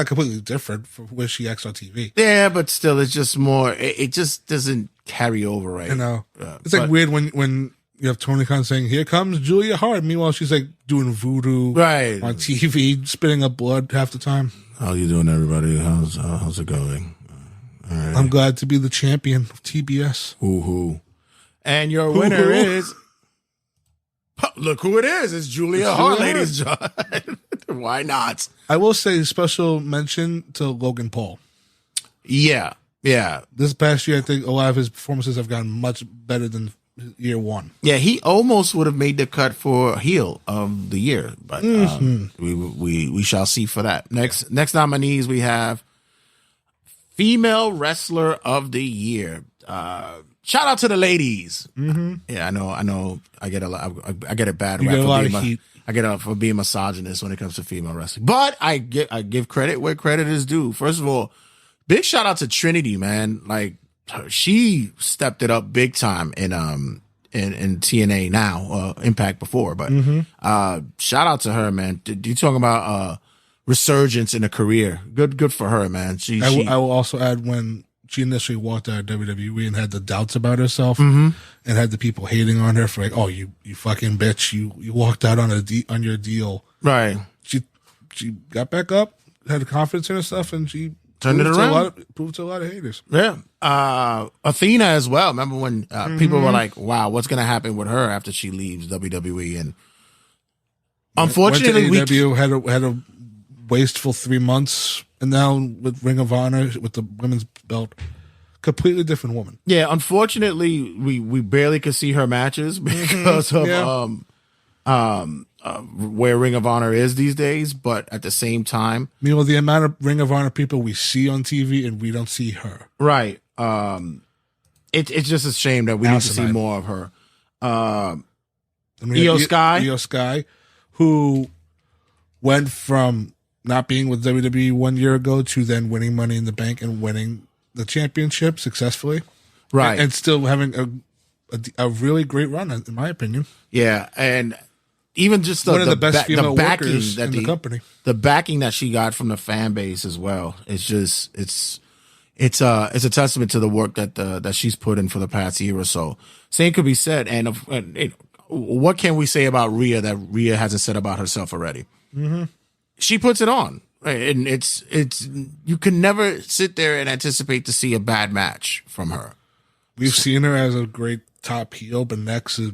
I: completely different from where she acts on TV.
J: Yeah, but still, it's just more. It just doesn't carry over right.
I: You know, it's like weird when you have Tony Khan saying, "Here comes Julia Hart." Meanwhile, she's like doing voodoo
J: right
I: on TV, spitting up blood half the time.
J: How you doing, everybody? How's it going?
I: All right. I'm glad to be the champion of TBS.
J: Hoo. And your winner is. Look who it is. It's Julia Hart, ladies and gentlemen. Why not?
I: I will say special mention to Logan Paul.
J: Yeah.
I: This past year, I think a lot of his performances have gotten much better than year one.
J: Yeah, he almost would have made the cut for heel of the year, but we shall see for that. Next nominees we have female wrestler of the year. Shout out to the ladies. Yeah, I know. I get a bad rap for being misogynist when it comes to female wrestling, but I give credit where credit is due. First of all, big shout out to Trinity, man. Like she stepped it up big time in TNA now, Impact before, but shout out to her, man. You talking about resurgence in a career? Good for her, man. I
I: will also add when she initially walked out of WWE and had the doubts about herself and had the people hating on her for like, oh, you fucking bitch, you walked out on your deal.
J: Right.
I: She got back up, had confidence in herself, and she
J: turned it around.
I: Proved to a lot of haters.
J: Yeah. Athena as well. Remember when people were like, wow, what's going to happen with her after she leaves WWE? And unfortunately,
I: AEW had a wasteful 3 months. And now with Ring of Honor, with the women's belt, completely different woman.
J: Yeah, unfortunately, we barely could see her matches because of where Ring of Honor is these days. But at the same time,
I: meanwhile, the amount of Ring of Honor people we see on TV and we don't see her.
J: Right. It's just a shame that we need to see more of her. Io
I: Sky, who went from not being with WWE 1 year ago to then winning Money in the Bank and winning the championship successfully.
J: Right.
I: And still having a really great run, in my opinion.
J: Yeah, and even just
I: one of the best female workers
J: that
I: in the company.
J: The backing that she got from the fan base as well. It's just it's a testament to the work that she's put in for the past year or so. Same could be said, and what can we say about Rhea that Rhea hasn't said about herself already?
I: Mm-hmm.
J: She puts it on, right? And it's you can never sit there and anticipate to see a bad match from her.
I: We've seen her as a great top heel, but next is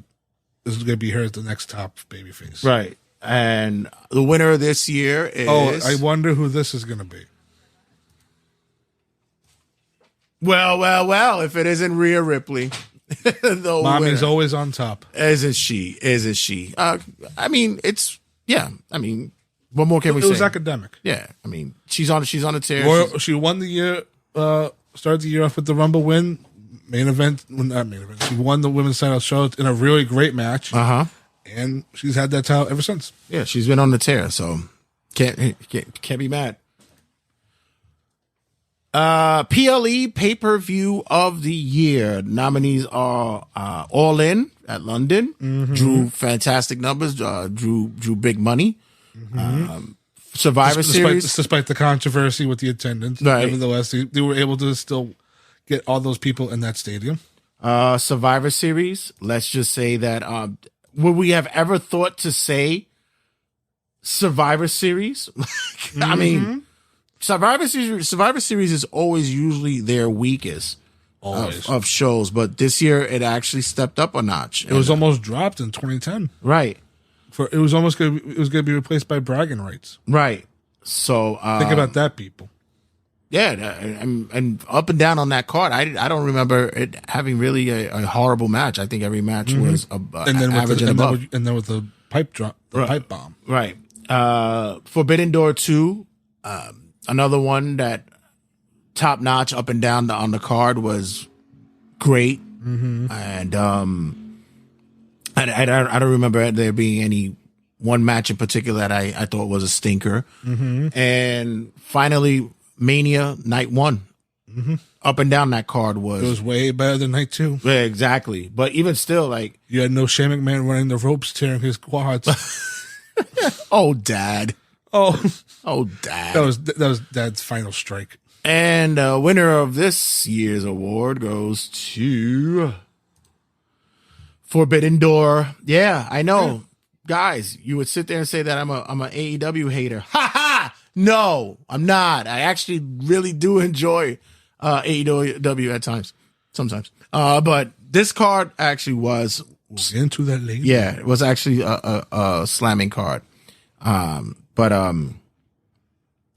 I: going to be her as the next top babyface.
J: Right. And the winner this year is...
I: Oh, I wonder who this is going to be.
J: Well, if it isn't Rhea Ripley.
I: Mommy's always on top.
J: Isn't she? I mean, it's... Yeah, I mean, what more can we say?
I: It was academic.
J: Yeah, I mean, she's on a tear.
I: She won the year, started the year off with the Rumble win. Not main event. She won the women's title show in a really great match. And she's had that title ever since.
J: Yeah, she's been on the tear, so can't be mad. PLE pay-per-view of the year. Nominees are All In at London. Mm-hmm. Drew fantastic numbers. Drew big money. Mm-hmm. Survivor Series.
I: Despite the controversy with the attendance.
J: Right.
I: Nevertheless, they were able to still get all those people in that stadium.
J: Survivor Series. Let's just say that would we have ever thought to say Survivor Series? Mm-hmm. I mean, Survivor Series is always usually their weakest of shows, but this year it actually stepped up a notch.
I: It was almost dropped in 2010.
J: Right.
I: It was going to be replaced by bragging rights.
J: Right. So
I: think about that, people.
J: Yeah, and up and down on that card, I don't remember it having really a horrible match. I think every match was average and above.
I: And then with the pipe drop, pipe bomb.
J: Right. Forbidden Door 2, another one that top notch up and down on the card was great. Mm-hmm. And I don't remember there being any one match in particular that I thought was a stinker. Mm-hmm. And finally, Mania Night 1. Mm-hmm. Up and down that card was
I: way better than Night 2.
J: Yeah, exactly. But even still, like,
I: you had no Shane McMahon running the ropes, tearing his quads.
J: Oh, Dad.
I: Oh,
J: Dad.
I: That was Dad's final strike.
J: And winner of this year's award goes to Forbidden Door. Yeah, I know. Yeah. Guys, you would sit there and say that I'm an AEW hater. Ha ha! No, I'm not. I actually really do enjoy AEW at times, sometimes. But this card actually was.
I: We'll get into that later.
J: Yeah, it was actually a slamming card.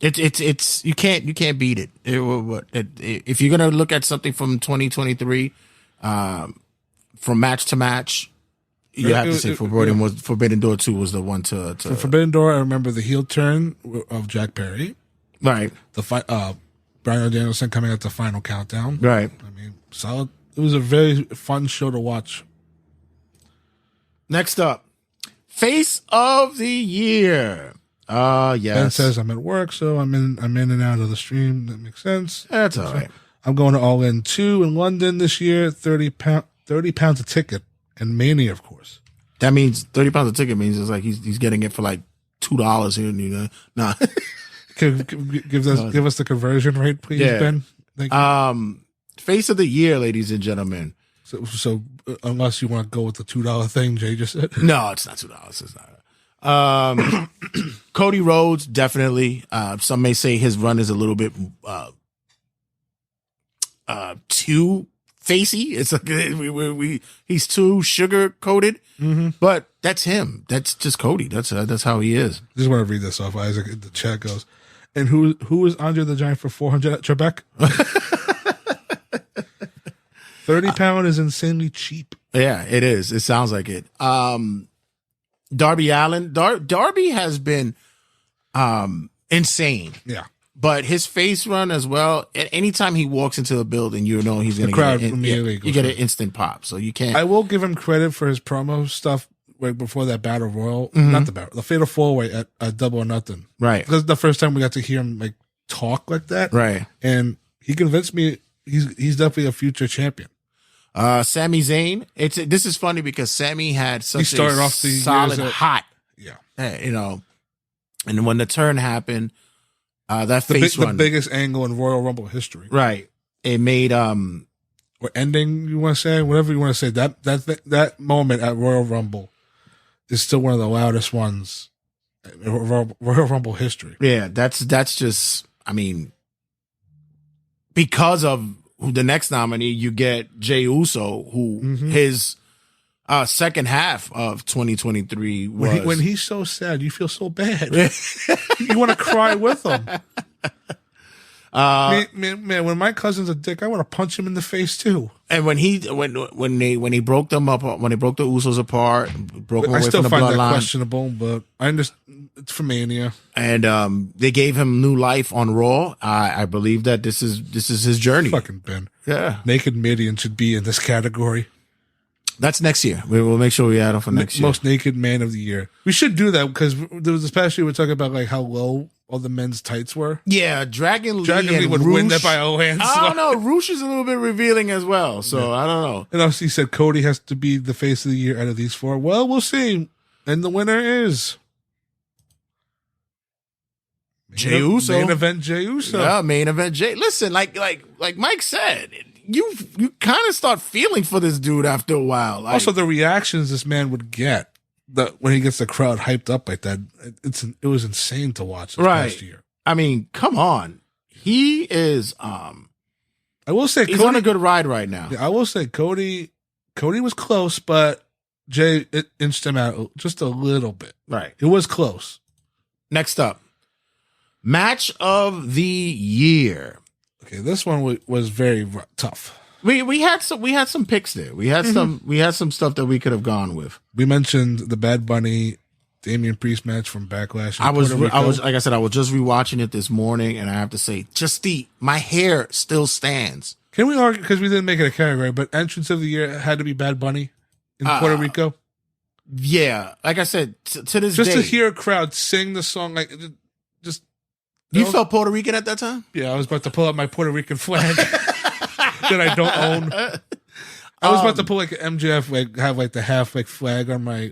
J: It's you can't beat it. If you're gonna look at something from 2023, from match to match. You have to say Forbidden Door 2 was the one to
I: For Forbidden Door, I remember the heel turn of Jack Perry.
J: Right.
I: The Brian Danielson coming at the final countdown.
J: Right.
I: I mean, solid. It was a very fun show to watch.
J: Next up, Face of the Year. Yes.
I: Ben says I'm at work, so I'm in and out of the stream. That makes sense.
J: That's all right.
I: I'm going to All In 2 in London this year. 30 pounds a ticket. And Mania, of course.
J: That means 30 pounds a ticket means it's like he's getting it for like $2 here. Nah.
I: Give us the conversion rate, please,
J: yeah.
I: Ben. Thank you.
J: Face of the Year, ladies and gentlemen.
I: So unless you want to go with the $2 thing Jay just said.
J: No, it's not $2. It's not. Cody Rhodes, definitely. Some may say his run is a little bit too facey. It's like he's too sugar coated, but that's him. That's just Cody. That's how he is.
I: I just want to read this off. Isaac, the chat goes, and who is Andre the Giant for 400 at Trebek? 30 pound is insanely cheap.
J: Yeah, it is. It sounds like it. Darby Allin. Darby has been insane.
I: Yeah.
J: But his face run as well. Anytime he walks into a building, you know he's going to get you get an instant pop. So you can't.
I: I will give him credit for his promo stuff right before that battle royal, not the fatal 4-way at Double or Nothing.
J: Right.
I: Because the first time we got to hear him like talk like that.
J: Right.
I: And he convinced me he's definitely a future champion.
J: Sami Zayn. This is funny because Sami had such
I: started off the
J: solid hot.
I: Yeah.
J: You know, and when the turn happened, that face run,
I: the biggest angle in Royal Rumble history.
J: Right. It made
I: or ending, you want to say, whatever you want to say. That moment at Royal Rumble is still one of the loudest ones in Royal Rumble history.
J: Yeah, that's just, I mean, because of the next nominee, you get Jey Uso, who his second half of 2023 was...
I: When he's so sad, you feel so bad. You want to cry with him. Man, when my cousin's a dick, I want to punch him in the face too.
J: And when he broke them up, when he broke the Usos apart, broke them away from the bloodline. I still find that
I: questionable, but I understand it's for Mania.
J: And they gave him new life on Raw. I believe that this is his journey.
I: Fucking Ben.
J: Yeah,
I: Naked Midian should be in this category.
J: That's next year. We'll make sure we add him for next year.
I: Most naked man of the year. We should do that because there was this past year we were talking about like how low all the men's tights were.
J: Yeah, Dragon Lee
I: would
J: Roosh,
I: win that by a landslide.
J: I don't know. Roosh is a little bit revealing as well, so I don't know.
I: And also he said Cody has to be the face of the year out of these four. Well, we'll see. And the winner is
J: Jey Uso.
I: Main event Jey Uso.
J: Yeah, main event Jey. Listen, like Mike said, you kind of start feeling for this dude after a while. Like,
I: also, the reactions this man would get when he gets the crowd hyped up like that, it was insane to watch this past year.
J: I mean, come on. He is. I
I: will say
J: he's on a good ride right now.
I: Yeah, I will say Cody was close, but Jey inched him out just a little bit.
J: Right,
I: it was close.
J: Next up, match of the year.
I: Okay, this one was very tough.
J: We had some picks there. We had some stuff that we could have gone with.
I: We mentioned the Bad Bunny Damian Priest match from Backlash.
J: I was like I said, I was just rewatching it this morning, and I have to say, my hair still stands.
I: Can we argue because we didn't make it a category, but entrance of the year had to be Bad Bunny in Puerto Rico?
J: Yeah, like I said, to this
I: just
J: day,
I: to hear a crowd sing the song, like just.
J: You felt Puerto Rican at that time?
I: Yeah, I was about to pull out my Puerto Rican flag that I don't own. I was about to pull like an MJF, have like the half like flag on my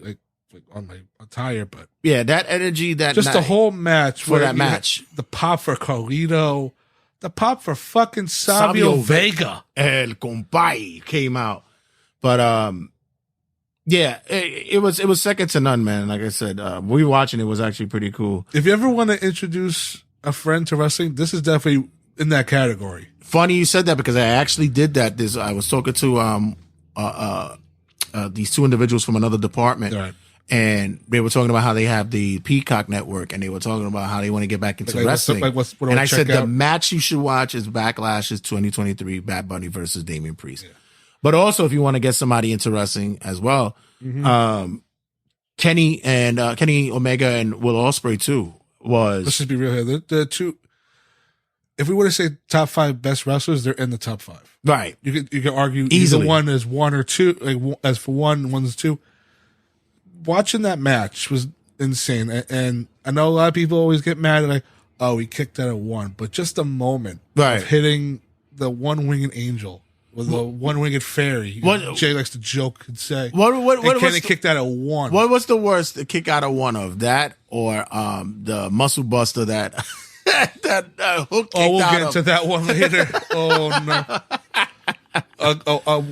I: on my attire, but
J: yeah, that energy, that
I: just the whole match
J: for that match,
I: the pop for Carlito, the pop for fucking Savio Vega,
J: El Compay came out, but yeah, it was second to none, man. Like I said, we watching it was actually pretty cool.
I: If you ever want to introduce a friend to wrestling, this is definitely in that category.
J: Funny you said that because I actually did that. I was talking to these two individuals from another department,
I: right,
J: and they were talking about how they have the Peacock Network, and they were talking about how they want to get back into wrestling. And I said the match you should watch is Backlash's 2023 Bad Bunny versus Damian Priest. Yeah. But also, if you want to get somebody into wrestling as well, Kenny Omega and Will Ospreay too was. Let's
I: just be real here. The two. If we were to say top 5 best wrestlers, they're in the top 5.
J: Right.
I: You could argue
J: easily
I: either one is 1 or 2. Like as for one's 2. Watching that match was insane, and I know a lot of people always get mad at like, oh, he kicked out at 1, but just the moment of hitting the one-winged angel with the one-winged fairy. Jay likes to joke and say. What Kenny kicked out at 1.
J: What was the worst? The kick out of 1 of that or the muscle buster that that hook?
I: We'll get into that one later. Oh no.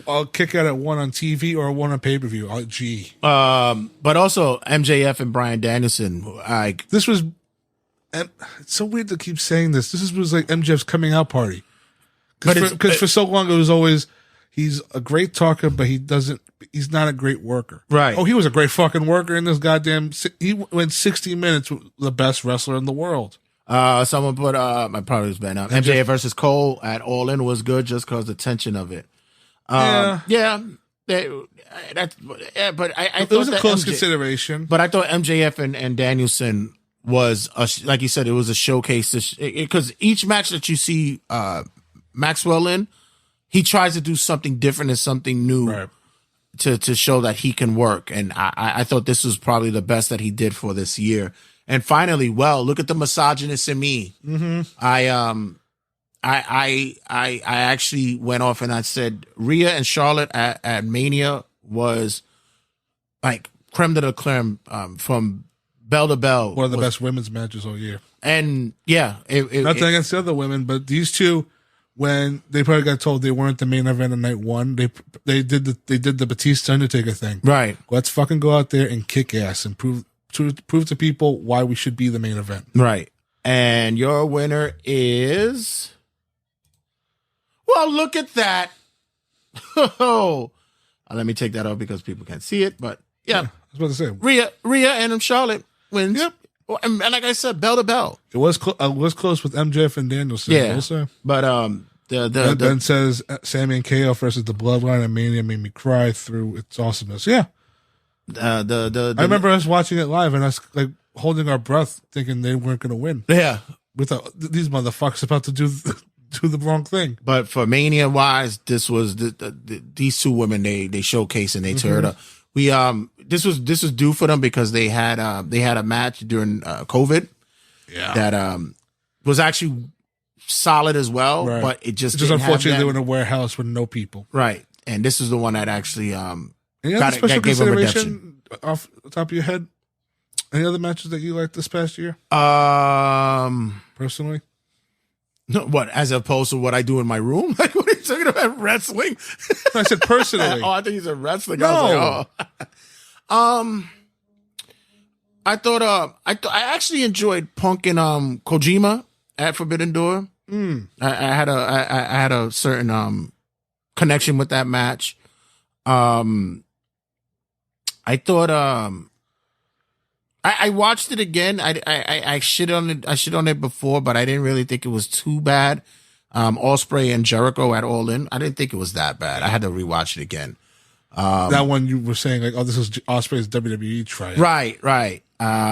I: I'll kick out at 1 on TV or 1 on pay-per-view.
J: But also MJF and Bryan Danielson.
I: This was. It's so weird to keep saying this. This was like MJF's coming out party. Because for so long it was always he's a great talker, but he's not a great worker.
J: Right.
I: Oh, he was a great fucking worker in this goddamn. He went 60 minutes with the best wrestler in the world.
J: Someone put my probably was bad now. MJF versus Cole at All In was good just because the tension of it. But I
I: it was a close consideration.
J: But I thought MJF and Danielson was like you said, it was a showcase because each match that you see Maxwell in, he tries to do something different and something new to show that he can work. And I thought this was probably the best that he did for this year. And finally, look at the misogynist in me.
I: Mm-hmm.
J: I actually went off and I said Rhea and Charlotte at Mania was like creme de la creme, from bell to bell.
I: One of the best women's matches all year.
J: And yeah,
I: nothing against the other women, but these two, when they probably got told they weren't the main event of night one, they did the Batista Undertaker thing.
J: Right.
I: Let's fucking go out there and kick ass and prove to people why we should be the main event.
J: Right. And your winner is, well, look at that. Oh, let me take that off because people can't see it, but yeah.
I: I was about to say
J: Rhea and Charlotte wins.
I: Yep.
J: And like I said, bell to bell.
I: It was close with MJF and Danielson.
J: Yeah.
I: Also.
J: But
I: Ben says Sammy and KO versus the Bloodline and Mania made me cry through its awesomeness. Yeah.
J: I
I: remember us watching it live and us like holding our breath, thinking they weren't going to win.
J: Yeah.
I: With these motherfuckers about to do the wrong thing.
J: But for Mania wise, this was these two women they showcased and they turned up. We this was due for them because they had a match during COVID.
I: Yeah.
J: That was actually solid as well,
I: right.
J: But it just
I: unfortunately they were in a warehouse with no people.
J: Right. And this is the one that actually
I: Any other special
J: gave them redemption.
I: consideration off the top of your head? Any other matches that you liked this past year? Personally?
J: No, what, as opposed to what I do in my room? Like, what are you talking about? Wrestling?
I: I said personally.
J: Oh, I think you said wrestling.
I: No.
J: I was like, oh. I actually enjoyed Punk and Kojima at Forbidden Door. I had a certain connection with that match. I thought I watched it again. I shit on it before, but I didn't really think it was too bad. Ospreay and Jericho at All In. I didn't think it was that bad. I had to rewatch it again.
I: That one you were saying like, oh, this is Ospreay's WWE tryout.
J: Right.
I: I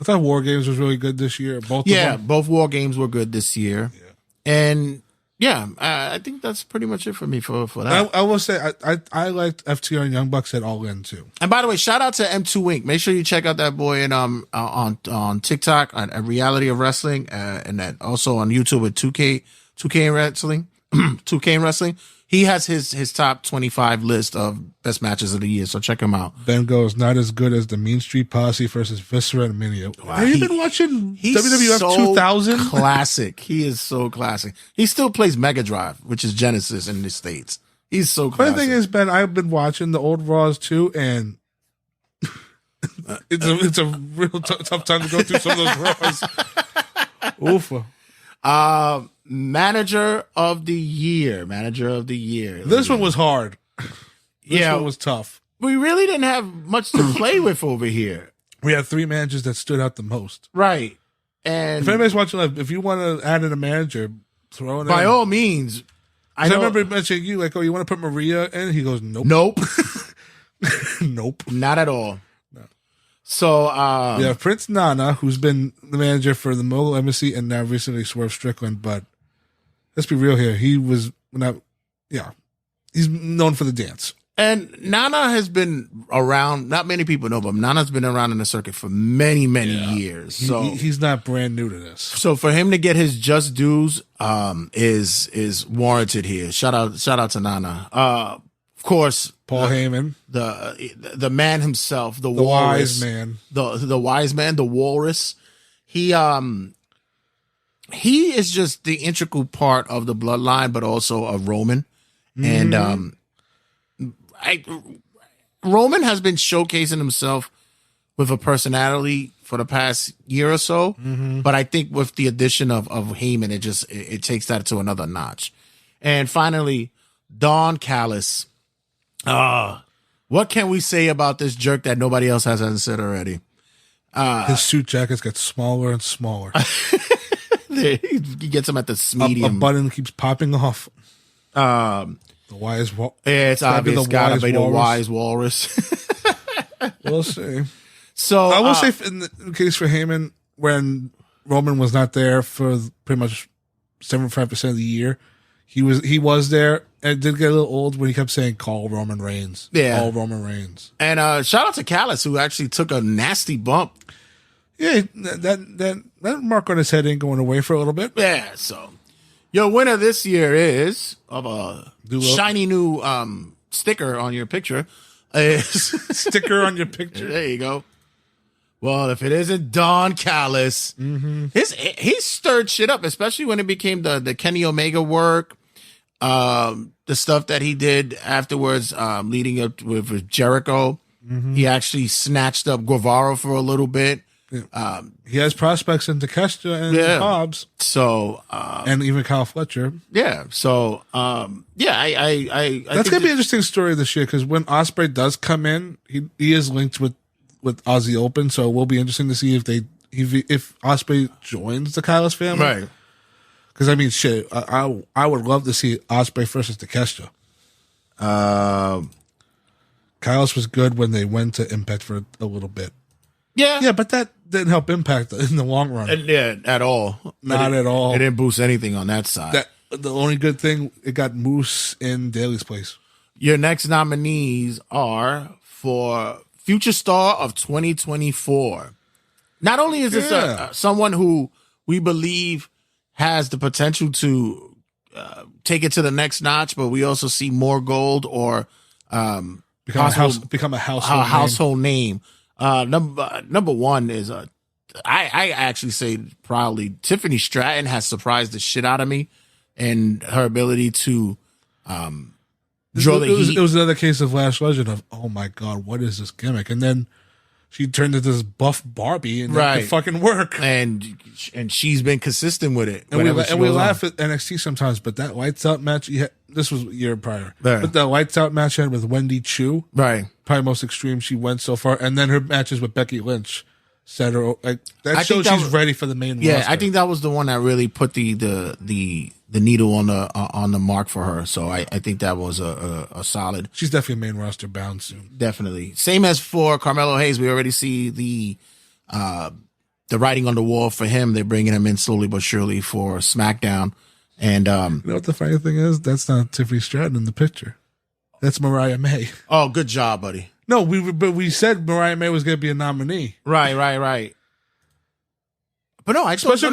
I: thought War Games was really good this year. Both
J: War Games were good this year. Yeah. And yeah, I think that's pretty much it for me for that.
I: I will say I liked FTR and Young Bucks at All In too.
J: And by the way, shout out to M2 Inc. Make sure you check out that boy and on TikTok on A Reality of Wrestling and that also on YouTube at 2K Wrestling. 2K Wrestling. He has his top 25 list of best matches of the year, so check him out.
I: Ben goes, not as good as the Mean Street Posse versus Viscera and Mania. Wow. Have you been watching WWF
J: so
I: 2000?
J: Classic. He is so classic. He still plays Mega Drive, which is Genesis in the States. He's so classic.
I: Funny thing is, Ben, I've been watching the old Raws too, and it's a real tough time to go through some of those Raws. Oofa.
J: Manager of the year.
I: This one was hard. This one was tough.
J: We really didn't have much to play with over here.
I: We had three managers that stood out the most.
J: Right. And
I: if anybody's watching live, if you want to add in a manager, throw it
J: by all means.
I: I remember mentioning you, like, oh, you want to put Maria in? He goes, nope.
J: Nope.
I: Nope.
J: Not at all. So
I: we have Prince Nana, who's been the manager for the Mogul Embassy and now recently Swerve Strickland. But let's be real here. He's known for the dance.
J: And Nana has been around. Not many people know, but Nana's been around in the circuit for many years. So
I: he's not brand new to this.
J: So for him to get his just dues is warranted here. Shout out to Nana. Of course,
I: Paul Heyman,
J: the man himself, the
I: wise
J: walrus,
I: man,
J: the wise man, the walrus. He is just the integral part of the bloodline, but also of Roman. And Roman has been showcasing himself with a personality for the past year or so, but I think with the addition of Heyman, it takes that to another notch. And finally, Don Callis. What can we say about this jerk that nobody else hasn't said already?
I: His suit jackets get smaller and smaller.
J: He gets them at the medium.
I: A button keeps popping off.
J: The
I: wise
J: it's obvious. It's gotta be the wise walrus.
I: We'll see.
J: So
I: I will say, in the case for Heyman, when Roman was not there for pretty much 75% of the year, he was there. And it did get a little old when he kept saying, "Call Roman Reigns."
J: Yeah.
I: Call Roman Reigns.
J: And shout out to Callis, who actually took a nasty bump.
I: Yeah, that mark on his head ain't going away for a little bit.
J: Yeah, so your winner this year is of a shiny new sticker on your picture.
I: Sticker on your picture.
J: There you go. Well, if it isn't Don Callis, he stirred shit up, especially when it became the Kenny Omega work. The stuff that he did afterwards, leading up with Jericho. He actually snatched up Guevara for a little bit.
I: Yeah. He has prospects in Takeshita and Hobbs.
J: So,
I: and even Kyle Fletcher.
J: Yeah. So, I
I: that's going to be an interesting story this year because when Ospreay does come in, he is linked with Aussie Open. So it will be interesting to see if Ospreay joins the Callis family.
J: Right.
I: Because, I mean, shit, I would love to see Ospreay versus Takeshita. Callis was good when they went to Impact for a little bit. Yeah, but that didn't help Impact in the long run.
J: At all.
I: Not at all.
J: It didn't boost anything on that side.
I: The only good thing, it got Moose in Daly's place.
J: Your next nominees are for Future Star of 2024. Not only is this someone who we believe has the potential to take it to the next notch, but we also see more gold or
I: become a household
J: name. Number one is I actually say proudly, Tiffany Stratton has surprised the shit out of me, and her ability to draw the heat.
I: It was another case of Last Legend of, oh my god, what is this gimmick? And then she turned into this buff Barbie, and that could fucking work.
J: And she's been consistent with it.
I: And we laugh at NXT sometimes, but that Lights Out match, this was a year prior.
J: Right.
I: But that Lights Out match she had with Wendy Chu,
J: right?
I: Probably most extreme she went so far. And then her matches with Becky Lynch set her like that shows she's ready for the main roster.
J: I think that was the one that really put the needle on the mark for her. So I think that was a solid.
I: She's definitely main roster bound soon.
J: Definitely. Same as for Carmelo Hayes. We already see the writing on the wall for him. They're bringing him in slowly but surely for SmackDown. And
I: you know what the funny thing is? That's not Tiffany Stratton in the picture. That's Mariah May.
J: Oh, good job, buddy.
I: No, we said Mariah May was going to be a nominee.
J: Right. But no, I
I: special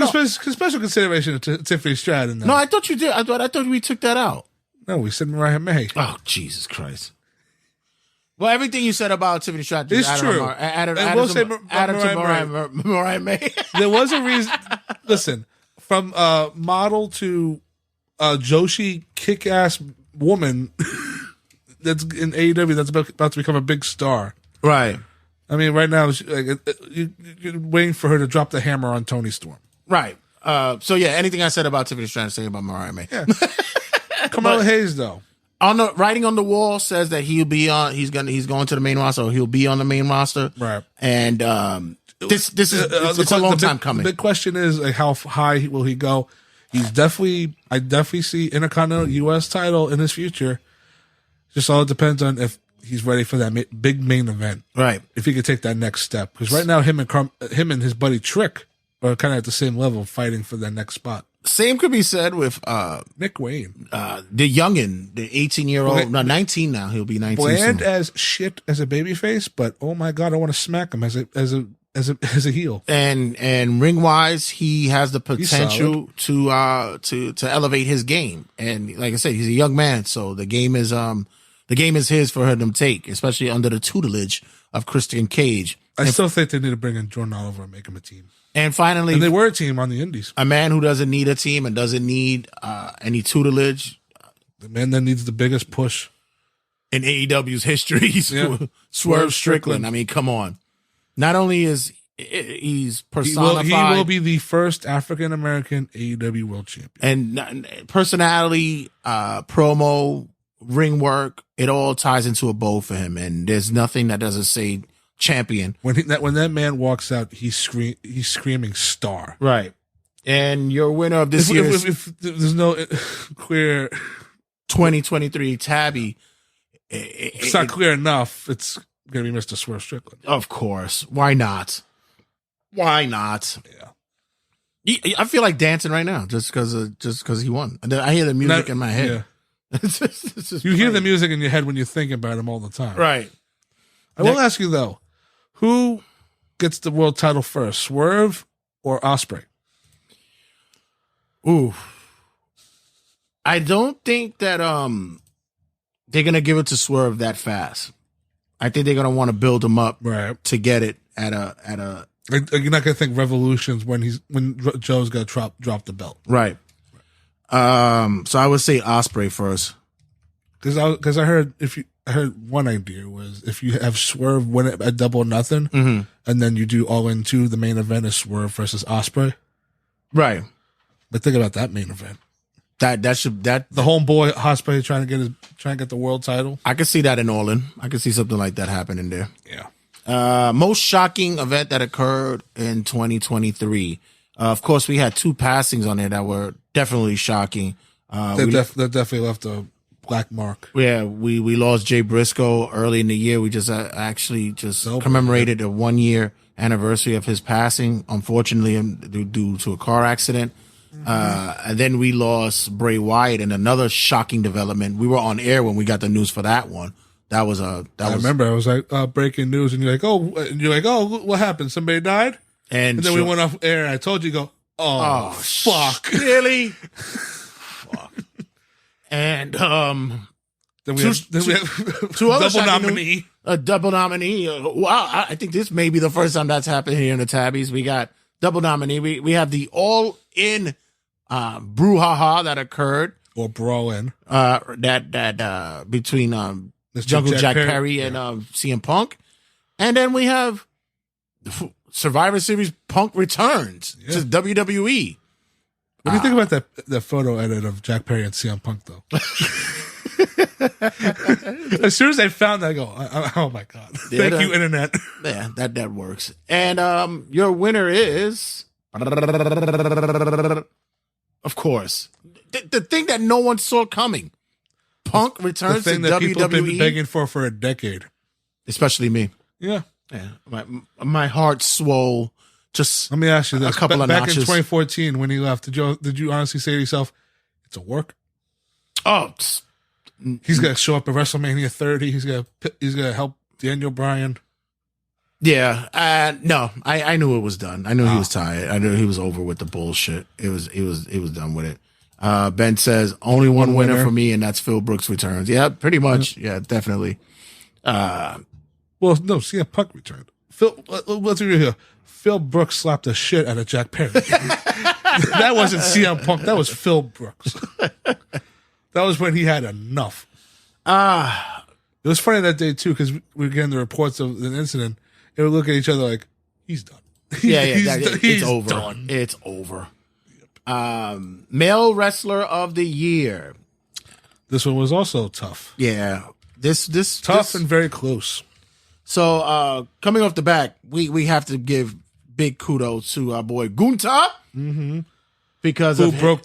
I: consideration to Tiffany Stratton.
J: No, I thought you did. I thought we took that out.
I: No, we said Mariah May.
J: Oh, Jesus Christ. Well, everything you said about Tiffany Stratton
I: is true.
J: Added to Mariah May.
I: There was a reason. Listen, from model to Joshi kick-ass woman that's in AEW that's about to become a big star.
J: Right.
I: I mean, right now, you're waiting for her to drop the hammer on Tony Storm.
J: Right. So, yeah, anything I said about Tiffany Stratton, say about Mariah May.
I: Yeah. Kamala Hayes, though.
J: On the writing on the wall says that he'll be on. He's going to the main roster. Or he'll be on the main roster.
I: Right.
J: And this is it's a long time coming.
I: The big question is like, how high will he go? I definitely see Intercontinental U.S. title in his future. Just all it depends on if he's ready for that big main event.
J: Right.
I: If he could take that next step. Because right now, him and his buddy Trick are kind of at the same level fighting for that next spot.
J: Same could be said with
I: Nick Wayne.
J: The youngin, the 18-year-old, 19 now. He'll be 19
I: bland
J: soon.
I: as shit as a babyface, but oh my god, I want to smack him as a heel.
J: And ring wise, he has the potential to elevate his game. And like I said, he's a young man, so the game is his for him to take, especially under the tutelage of Christian Cage.
I: I still think they need to bring in Jordan Oliver and make him a team.
J: And finally,
I: and they were a team on the Indies.
J: A man who doesn't need a team and doesn't need any tutelage.
I: The man that needs the biggest push
J: in AEW's history. Swerve Strickland. I mean, come on. Not only is he's personified,
I: he will be the first African American AEW world champion.
J: And personality, promo, ring work, it all ties into a bow for him. And there's nothing that doesn't say champion.
I: When that man walks out, he's screaming star.
J: Right. And your winner of this year's
I: if there's no clear
J: 2023 Tabby,
I: it's not clear enough. It's gonna be Mr. Swerve Strickland.
J: Of course. Why not?
I: Yeah.
J: I feel like dancing right now just because he won. I hear the music in my head.
I: Yeah.
J: It's just
I: You hear the music in your head when you're thinking about him all the time.
J: right.
I: I will ask you though, who gets the world title first, Swerve or Ospreay?
J: Ooh. I don't think that they're gonna give it to Swerve that fast. I think they're gonna want to build him up to get it at a.
I: You're not gonna think Revolutions when Joe's gonna drop the belt,
J: right? So I would say Ospreay first,
I: because I heard one idea was if you have Swerve win it at Double or Nothing, and then you do All In 2, the main event is Swerve versus Ospreay,
J: right?
I: But think about that main event.
J: The
I: homeboy Ospreay trying to get the world title.
J: I could see that in All In. I could see something like that happening there.
I: Yeah.
J: Most shocking event that occurred in 2023. Of course, we had 2 passings on there that were definitely shocking.
I: That definitely left a black mark.
J: Yeah, we lost Jay Briscoe early in the year. We just actually commemorated a 1-year anniversary of his passing, unfortunately, due to a car accident. And then we lost Bray Wyatt in another shocking development. We were on air when we got the news for that one. I remember
I: I was like breaking news, and you're like, oh, what happened? Somebody died, and then we went off air. And I told you, oh fuck,
J: really? Fuck. And then
I: we have
J: two other
I: double nominee,
J: a double nominee. Wow, I think this may be the first time that's happened here in the Tabbies. We got double nominee. We have the All In brouhaha that occurred,
I: or brawl in
J: that between Jungle Jack Perry and CM Punk, and then we have Survivor Series Punk returns to WWE.
I: What do you think about that photo edit of Jack Perry and CM Punk though? As soon as I found that, I go, oh my god! Thank you, internet.
J: Yeah, that works. And your winner is, of course, the thing that no one saw coming. Punk returns
I: the thing
J: to
I: that
J: WWE.
I: People have been begging for a decade,
J: especially me.
I: Yeah.
J: My heart swole. Just
I: let me ask you this:
J: a couple of
I: back
J: notches.
I: in 2014 when he left, did you honestly say to yourself, "It's a work"?
J: Oh,
I: he's gonna show up at WrestleMania 30. He's gonna help Daniel Bryan.
J: Yeah. No, I knew it was done. I knew he was tired. I knew he was over with the bullshit. It was done with it. Ben says only one winner for me, and that's Phil Brooks returns. Yeah, pretty much. Yeah, definitely.
I: Well, no, CM Punk returned. Let's be real here. Phil Brooks slapped the shit out of Jack Perry. That wasn't CM Punk. That was Phil Brooks. That was when he had enough. It was funny that day too because we were getting the reports of an incident. They would look at each other like, "He's done."
J: It's over. Done. It's over. Male Wrestler of the Year.
I: This one was also tough.
J: Yeah, this
I: tough and very close.
J: So coming off the back, we have to give big kudos to our boy Gunther, because
I: who broke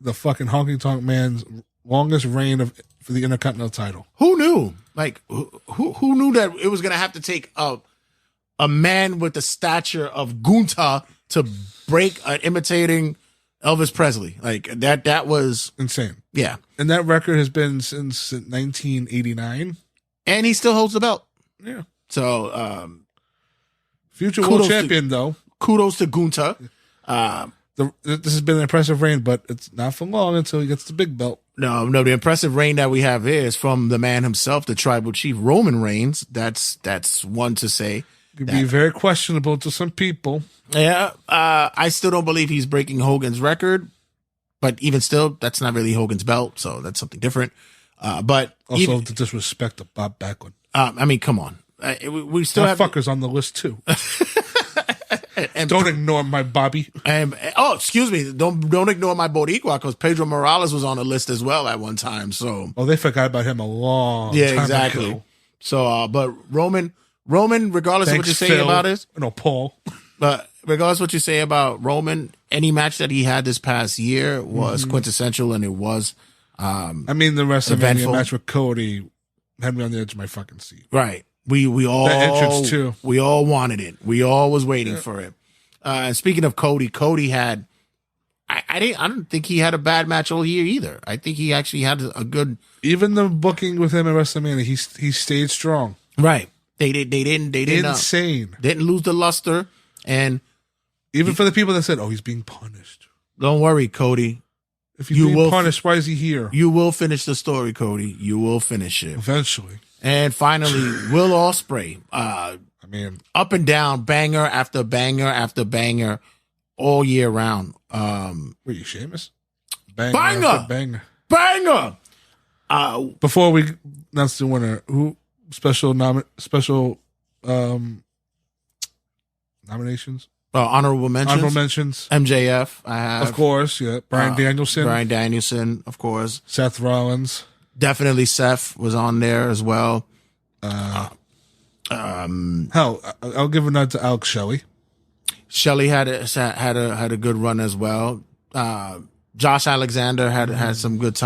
I: the fucking Honky Tonk Man's longest reign for the Intercontinental title.
J: Who knew? Like who knew that it was gonna have to take a man with the stature of Gunther to break imitating Elvis Presley? Like that was
I: insane.
J: Yeah,
I: and that record has been since 1989,
J: and he still holds the belt.
I: Yeah.
J: So
I: future world champion though.
J: Kudos to Gunther.
I: This has been an impressive reign, but it's not for long until he gets the big belt.
J: No, the impressive reign that we have here is from the man himself, the tribal chief, Roman Reigns. That's one to say.
I: Could be very questionable to some people.
J: Yeah, I still don't believe he's breaking Hogan's record, but even still, that's not really Hogan's belt, so that's something different. But
I: also the disrespect of Bob Backlund.
J: I mean, come on, we still
I: that
J: have
I: fuckers on the list too. And don't ignore my Bobby.
J: Excuse me, don't ignore my Boricua because Pedro Morales was on the list as well at one time. So
I: they forgot about him a long time
J: exactly.
I: ago.
J: So, but Roman, regardless of what you say about it,
I: Paul.
J: But regardless of what you say about Roman, any match that he had this past year was quintessential, and it was.
I: I mean, the WrestleMania match with Cody had me on the edge of my fucking seat.
J: Right. We all
I: that entrance too.
J: We all wanted it. We all was waiting for it. And speaking of Cody had, I don't think he had a bad match all year either. I think he actually had a good.
I: Even the booking with him at WrestleMania, he stayed strong.
J: Right. They didn't
I: insane.
J: Didn't lose the luster, and
I: even for the people that said, "Oh, he's being punished."
J: Don't worry, Cody.
I: If he's being punished, why is he here?
J: You will finish the story, Cody. You will finish it
I: eventually.
J: And finally, Will Ospreay. Up and down, banger after banger after banger, all year round.
I: Were you Sheamus?
J: Banger.
I: Before we announce the winner, who special nominations?
J: Honorable mentions. MJF. I have,
I: of course. Yeah, Bryan
J: Danielson. Of course.
I: Seth Rollins.
J: Definitely Seth was on there as well.
I: Hell, I'll give a nod to Alex Shelley.
J: Shelley had a good run as well. Josh Alexander had some good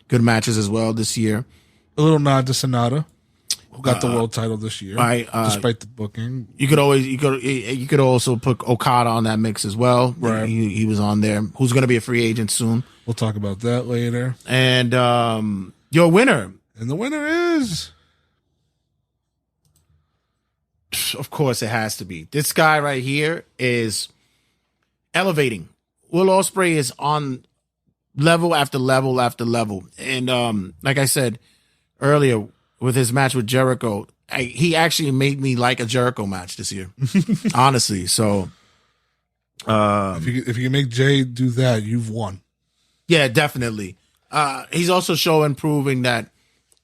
J: good matches as well this year.
I: A little nod to Sonata, who got the world title this year, despite the booking.
J: You could also put Okada on that mix as well.
I: Right,
J: he was on there. Who's going to be a free agent soon?
I: We'll talk about that later.
J: And your winner,
I: and the winner is,
J: of course, it has to be this guy right here. Is elevating. Will Ospreay is on level after level after level, and like I said earlier, with his match with Jericho, he actually made me like a Jericho match this year. Honestly, so
I: if you can make Jay do that, you've won.
J: Yeah, definitely. He's also proving that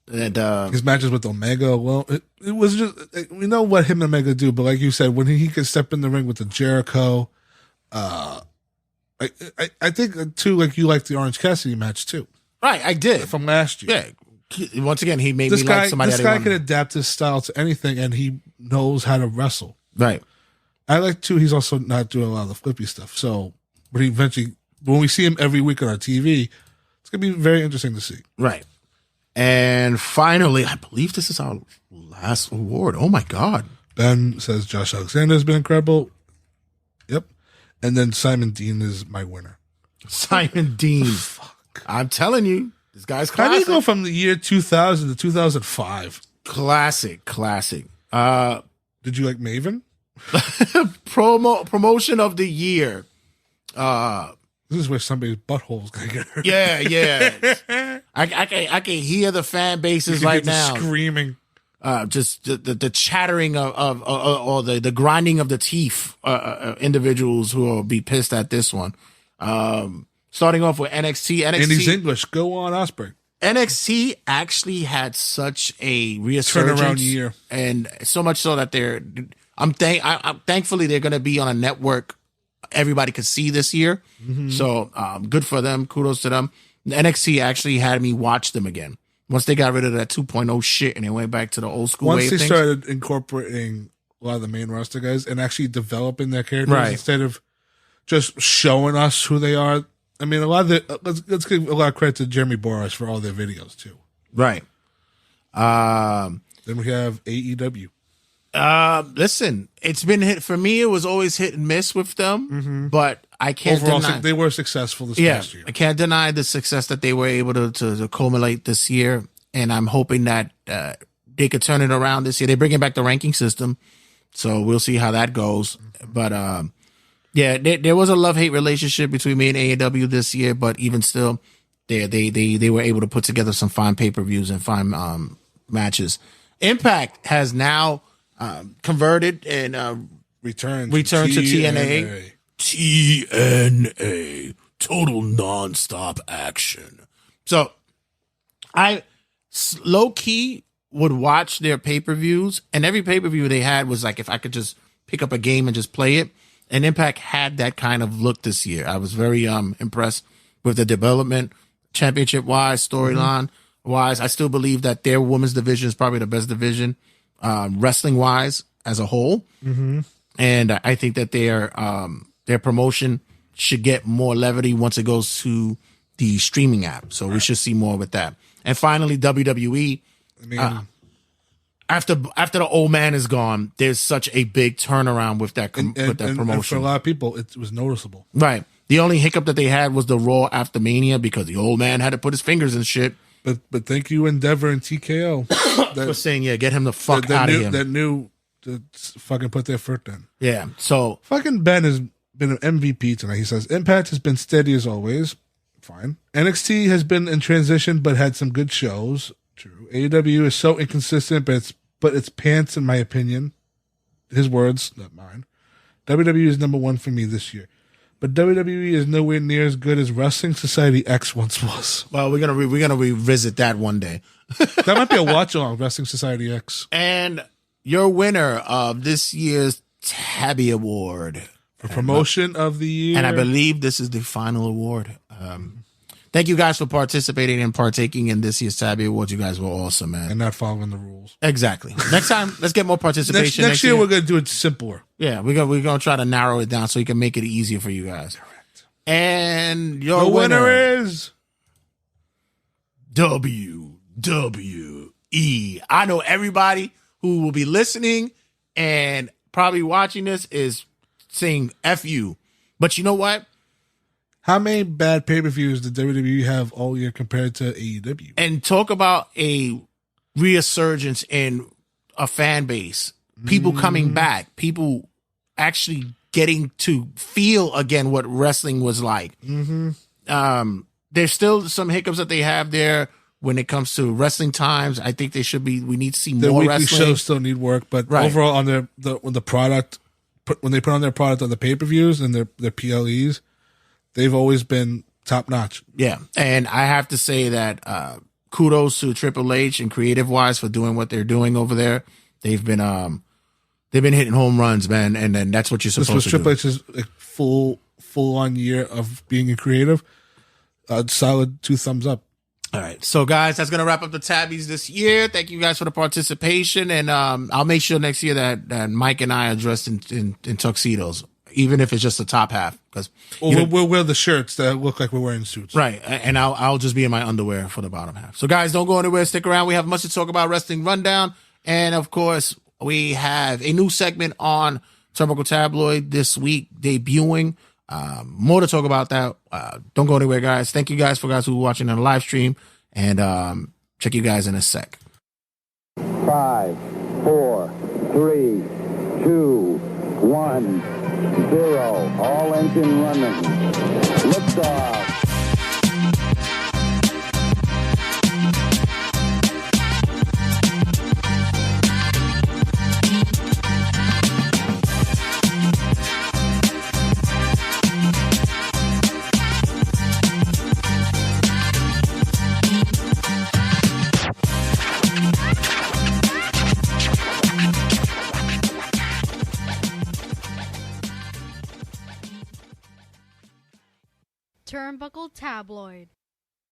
I: his matches with Omega, well, it was just, we know what him and Omega do, but like you said, when he could step in the ring with the Jericho, I think too, like you liked the Orange Cassidy match too,
J: right? I did
I: from last year.
J: Yeah. Once again, he made me like somebody.
I: This guy can adapt his style to anything, and he knows how to wrestle.
J: Right.
I: I like too. He's also not doing a lot of the flippy stuff. So, but eventually, when we see him every week on our TV, it's gonna be very interesting to see.
J: Right. And finally, I believe this is our last award. Oh my God.
I: Ben says Josh Alexander has been incredible. Yep. And then Simon Dean is my winner.
J: Simon Dean. Fuck. I'm telling you. This guy's classic.
I: How do you go from the year 2000 to 2005?
J: Classic.
I: Did you like Maven?
J: Promotion of the year.
I: This is where somebody's butthole's gonna get hurt.
J: Yeah. I can hear the fan bases right now
I: screaming.
J: Just the chattering of or the grinding of the teeth. Individuals who will be pissed at this one. Starting off with NXT.
I: And he's English. Go on, Ospreay.
J: NXT actually had such a resurgence
I: turnaround year,
J: and so much so that I'm thankfully they're going to be on a network everybody could see this year. Mm-hmm. So good for them. Kudos to them. NXT actually had me watch them again once they got rid of that 2.0 shit and they went back to the old school.
I: Once they started incorporating a lot of the main roster guys and actually developing their characters instead of just showing us who they are. I mean, a lot of let's give a lot of credit to Jeremy Borash for all their videos too.
J: Right.
I: Then we have AEW.
J: Listen, it's been hit for me. It was always hit and miss with them, but I can't deny
I: they were successful this past year.
J: I can't deny the success that they were able to culminate this year, and I'm hoping that they could turn it around this year. They're bringing back the ranking system, so we'll see how that goes. But yeah, there was a love-hate relationship between me and AEW this year, but even still, they were able to put together some fine pay-per-views and fine matches. Impact has now converted and returned to TNA. TNA, total nonstop action. So I low-key would watch their pay-per-views, and every pay-per-view they had was like if I could just pick up a game and just play it. And Impact had that kind of look this year. I was very impressed with the development, championship-wise, storyline-wise. I still believe that their women's division is probably the best division, wrestling-wise, as a whole. Mm-hmm. And I think that their promotion should get more levity once it goes to the streaming app. So we should see more with that. And finally, WWE. after the old man is gone, there's such a big turnaround with that promotion.
I: And for a lot of people, it was noticeable.
J: Right. The only hiccup that they had was the Raw after Mania because the old man had to put his fingers in shit.
I: But thank you, Endeavor and TKO.
J: For saying, get him the fuck out of here.
I: That knew to fucking put their foot in.
J: Yeah. So
I: fucking Ben has been an MVP tonight. He says Impact has been steady as always. Fine. NXT has been in transition but had some good shows. True. AEW is so inconsistent, but it's pants in my opinion. His words, not mine. WWE is number one for me this year. But WWE is nowhere near as good as Wrestling Society X once was.
J: Well, we're gonna revisit that one day.
I: That might be a watch along, Wrestling Society X.
J: And your winner of this year's Tabby Award
I: for promotion of the year,
J: and I believe this is the final award. Thank you guys for participating and partaking in this year's Tabby Awards. You guys were awesome, man.
I: And not following the rules.
J: Exactly. Next time, let's get more participation.
I: Next year, we're going to do it simpler.
J: Yeah, we're gonna try to narrow it down so we can make it easier for you guys. Correct. And your
I: the winner
J: is WWE. I know everybody who will be listening and probably watching this is saying F you. But you know what?
I: How many bad pay-per-views did WWE have all year compared to AEW?
J: And talk about a resurgence in a fan base. People coming back. People actually getting to feel again what wrestling was like.
I: Mm-hmm.
J: There's still some hiccups that they have there when it comes to wrestling times. I think they should be. We need to see
I: the
J: more
I: weekly
J: wrestling.
I: shows still need work, but overall on the product, when they put on their product on the pay-per-views and their PLEs, they've always been top notch.
J: Yeah, and I have to say that kudos to Triple H and creative wise for doing what they're doing over there. They've been hitting home runs, man, and then that's what you're supposed to do.
I: This was Triple H's full on year of being a creative. Solid 2 thumbs up.
J: All right, so guys, that's gonna wrap up the Tabbies this year. Thank you guys for the participation, and I'll make sure next year that Mike and I are dressed in tuxedos. Even if it's just the top half, because
I: we'll wear the shirts that look like we're wearing suits,
J: right? And I'll just be in my underwear for the bottom half. So, guys, don't go anywhere. Stick around. We have much to talk about. Wrestling Rundown, and of course, we have a new segment on Turnbuckle Tabloid this week debuting. More to talk about that. Don't go anywhere, guys. Thank you guys who are watching on the live stream, and check you guys in a sec.
C: 5, 4, 3, 2, 1. 0. All engine running. Liftoff.
K: Turnbuckle Tabloid.